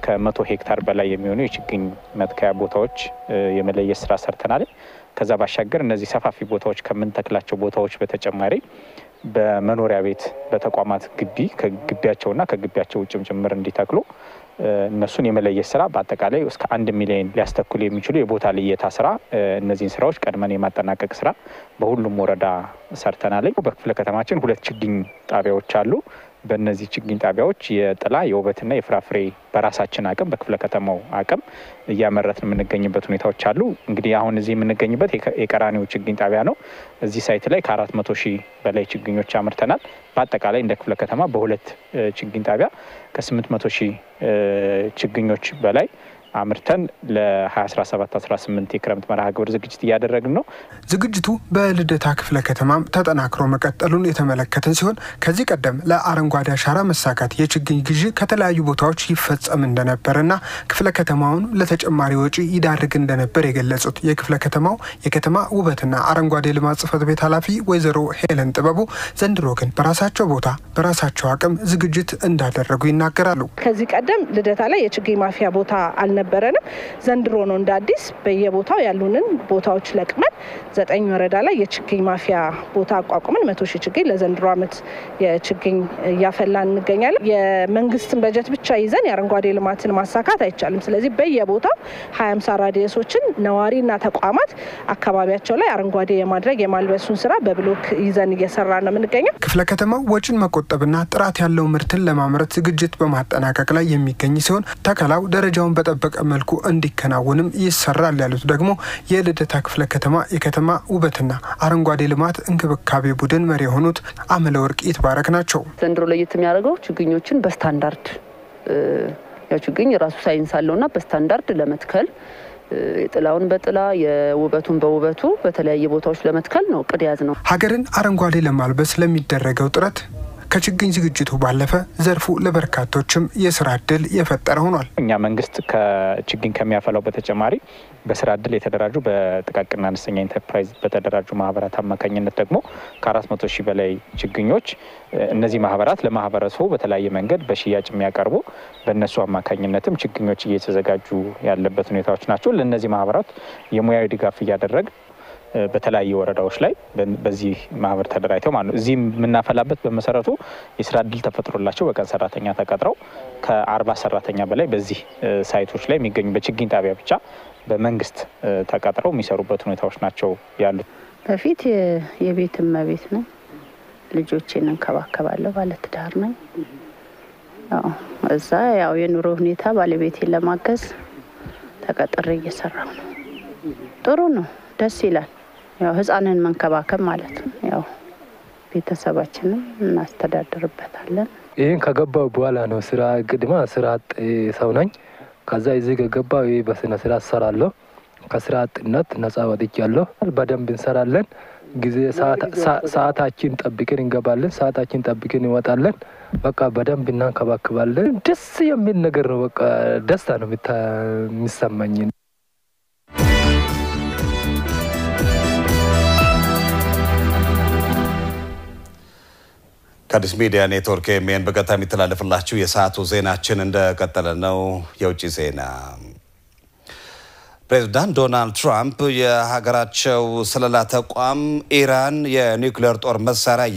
ከ100 ሄክታር በላይ የሚሆኑ የችግኝ መትከያ ቦታዎች የመለየት ስራ ሰርተናል። ከዛ ባሻገር እነዚህ ሰፋፊ ቦታዎች ከምንተክላቸው ቦታዎች በተጨማሪ በመኖሪያ ቤት በተቋማት ግቢ ከግቢያቸውና ከግቢያቸው ውጭም ጭምር እንዲተክሉ እነሱን የመለየት ስራ በአጠቃላይ እስከ 1 ሚሊዮን ሊያስተክሉ የሚችሉ የቦታ ልየታ ስራ እነዚህን ስራዎች ቀድመን የማጠናቀቅ ስራ በሁሉም ወረዳ ሰርተናል። በክፍለ ከተማችን 2 ችግኝ ጣቢያዎች አሉ። በእነዚህ ችግኝ ጣቢያዎች የጥላ የውበትና የፍራፍሬ በራሳችን አቅም በክፍለ ከተማው አቅም እያመረትን የምንገኝበት ሁኔታዎች አሉ። እንግዲህ አሁን እዚህ የምንገኝበት የቀራኒዮ ችግኝ ጣቢያ ነው። እዚህ ሳይት ላይ ከ400 ሺህ በላይ ችግኞች አምርተናል። በአጠቃላይ እንደ ክፍለ ከተማ በ2 ችግኝ ጣቢያ ከ800 ሺህ ችግኞች በላይ አምርተን ለ2017-18 የክረምት መርሃ ግብር ዝግጅት እያደረግን ነው። ዝግጅቱ በልደታ ክፍለ ከተማም ተጠናክሮ መቀጠሉን የተመለከተን ሲሆን ከዚህ ቀደም ለአረንጓዴ አሻራ መሳካት የችግኝ ግዢ ከተለያዩ ቦታዎች ይፈጸም እንደነበርና ክፍለ ከተማውን ለተጨማሪ ወጪ ይዳርግ እንደነበር የገለጹት የክፍለ ከተማው የከተማ ውበትና አረንጓዴ ልማት ጽሕፈት ቤት ኃላፊ ወይዘሮ ሄለን ጥበቡ ዘንድሮ ግን በራሳቸው ቦታ በራሳቸው አቅም ዝግጅት እንዳደረጉ ይናገራሉ። ከዚህ ቀደም ልደታ ላይ የችግኝ ማፍያ ቦታ አልነበረንም። ዘንድሮ ነው እንደ አዲስ በየቦታው ያሉንን ቦታዎች ለቅመን 9 ወረዳ ላይ የችግኝ ማፍያ ቦታ አቋቁመን 100 ሺህ ችግኝ ለዘንድሮ ዓመት የችግኝ እያፈላን እንገኛለን። የመንግስትን በጀት ብቻ ይዘን የአረንጓዴ ልማትን ማሳካት አይቻልም። ስለዚህ በየቦታው 20 ራዲየሶችን ነዋሪና ተቋማት አካባቢያቸው ላይ አረንጓዴ የማድረግ የማልበሱን ስራ በብሎክ ይዘን እየሰራ ነው የምንገኘው። ክፍለ ከተማው ወጪን መቆጠብና ጥራት ያለው ምርትን ለማምረት ዝግጅት በማጠናቀቅ ላይ የሚገኝ ሲሆን ተከላው ደረጃውን በጠበቀ መልኩ እንዲከናወንም ይሰራል ያሉት ደግሞ የልደታ ክፍለ ከተማ የከተማ ውበትና አረንጓዴ ልማት እንክብካቤ ቡድን መሪ የሆኑት አመለወርቅ ይትባረክ ናቸው። ዘንድሮ ለየት የሚያደርገው ችግኞችን በስታንዳርድ ያው ችግኝ የራሱ ሳይንስ አለውና በስታንዳርድ ለመትከል የጥላውን በጥላ የውበቱን በውበቱ በተለያየ ቦታዎች ለመትከል ነው እቅድ ያዝ ነው። ሀገርን አረንጓዴ ለማልበስ ለሚደረገው ጥረት ከችግኝ ዝግጅቱ ባለፈ ዘርፉ ለበርካቶችም የስራ እድል የፈጠረ ሆኗል። እኛ መንግስት ከችግኝ ከሚያፈላው በተጨማሪ በስራ እድል የተደራጁ በጥቃቅንና አነስተኛ ኢንተርፕራይዝ በተደራጁ ማህበራት አማካኝነት ደግሞ ከ400 ሺህ በላይ ችግኞች እነዚህ ማህበራት ለማህበረሰቡ በተለያየ መንገድ በሽያጭ የሚያቀርቡ በእነሱ አማካኝነትም ችግኞች እየተዘጋጁ ያለበት ሁኔታዎች ናቸው። ለእነዚህ ማህበራት የሙያዊ ድጋፍ እያደረግ በተለያየ ወረዳዎች ላይ በዚህ ማህበር ተደራጅተው ማለት ነው እዚህ የምናፈላበት በመሰረቱ የስራ እድል ተፈጥሮላቸው በቀን ሰራተኛ ተቀጥረው ከ40 ሰራተኛ በላይ በዚህ ሳይቶች ላይ የሚገኙ በችግኝ ጣቢያ ብቻ በመንግስት ተቀጥረው የሚሰሩበት ሁኔታዎች ናቸው ያሉት። በፊት የቤት እመቤት ነኝ። ልጆቼን እንከባከባለሁ። ባለትዳር ነኝ። እዛ ያው የኑሮ ሁኔታ ባለቤቴን ለማገዝ ተቀጥሬ እየሰራሁ ነው። ጥሩ ነው፣ ደስ ይላል። ያው ህፃንን መንከባከብ ማለት ነው። ያው ቤተሰባችንን እናስተዳድርበታለን። ይሄን ከገባው በኋላ ነው ስራ ቅድማ ስራ አጥ ሰው ነኝ። ከዛ እዚህ ከገባው በስነ ስርዓት እሰራለሁ። ከስራ አጥነት ነፃ ወጥቻለሁ። በደንብ እንሰራለን። ጊዜ ሰዓታችን ጠብቀን እንገባለን። ሰዓታችን ጠብቀን እንወጣለን። በቃ በደንብ እናንከባክባለን። ደስ የሚል ነገር ነው። በቃ ደስታ ነው የሚሰማኝ። ከአዲስ ሚዲያ ኔትወርክ ኤምኤን በቀጥታ የሚተላለፍላችሁ የሰዓቱ ዜናችን እንደቀጠለ ነው። የውጭ ዜና። ፕሬዝዳንት ዶናልድ ትራምፕ የሀገራቸው ስለላ ተቋም ኢራን የኒውክሌር ጦር መሳሪያ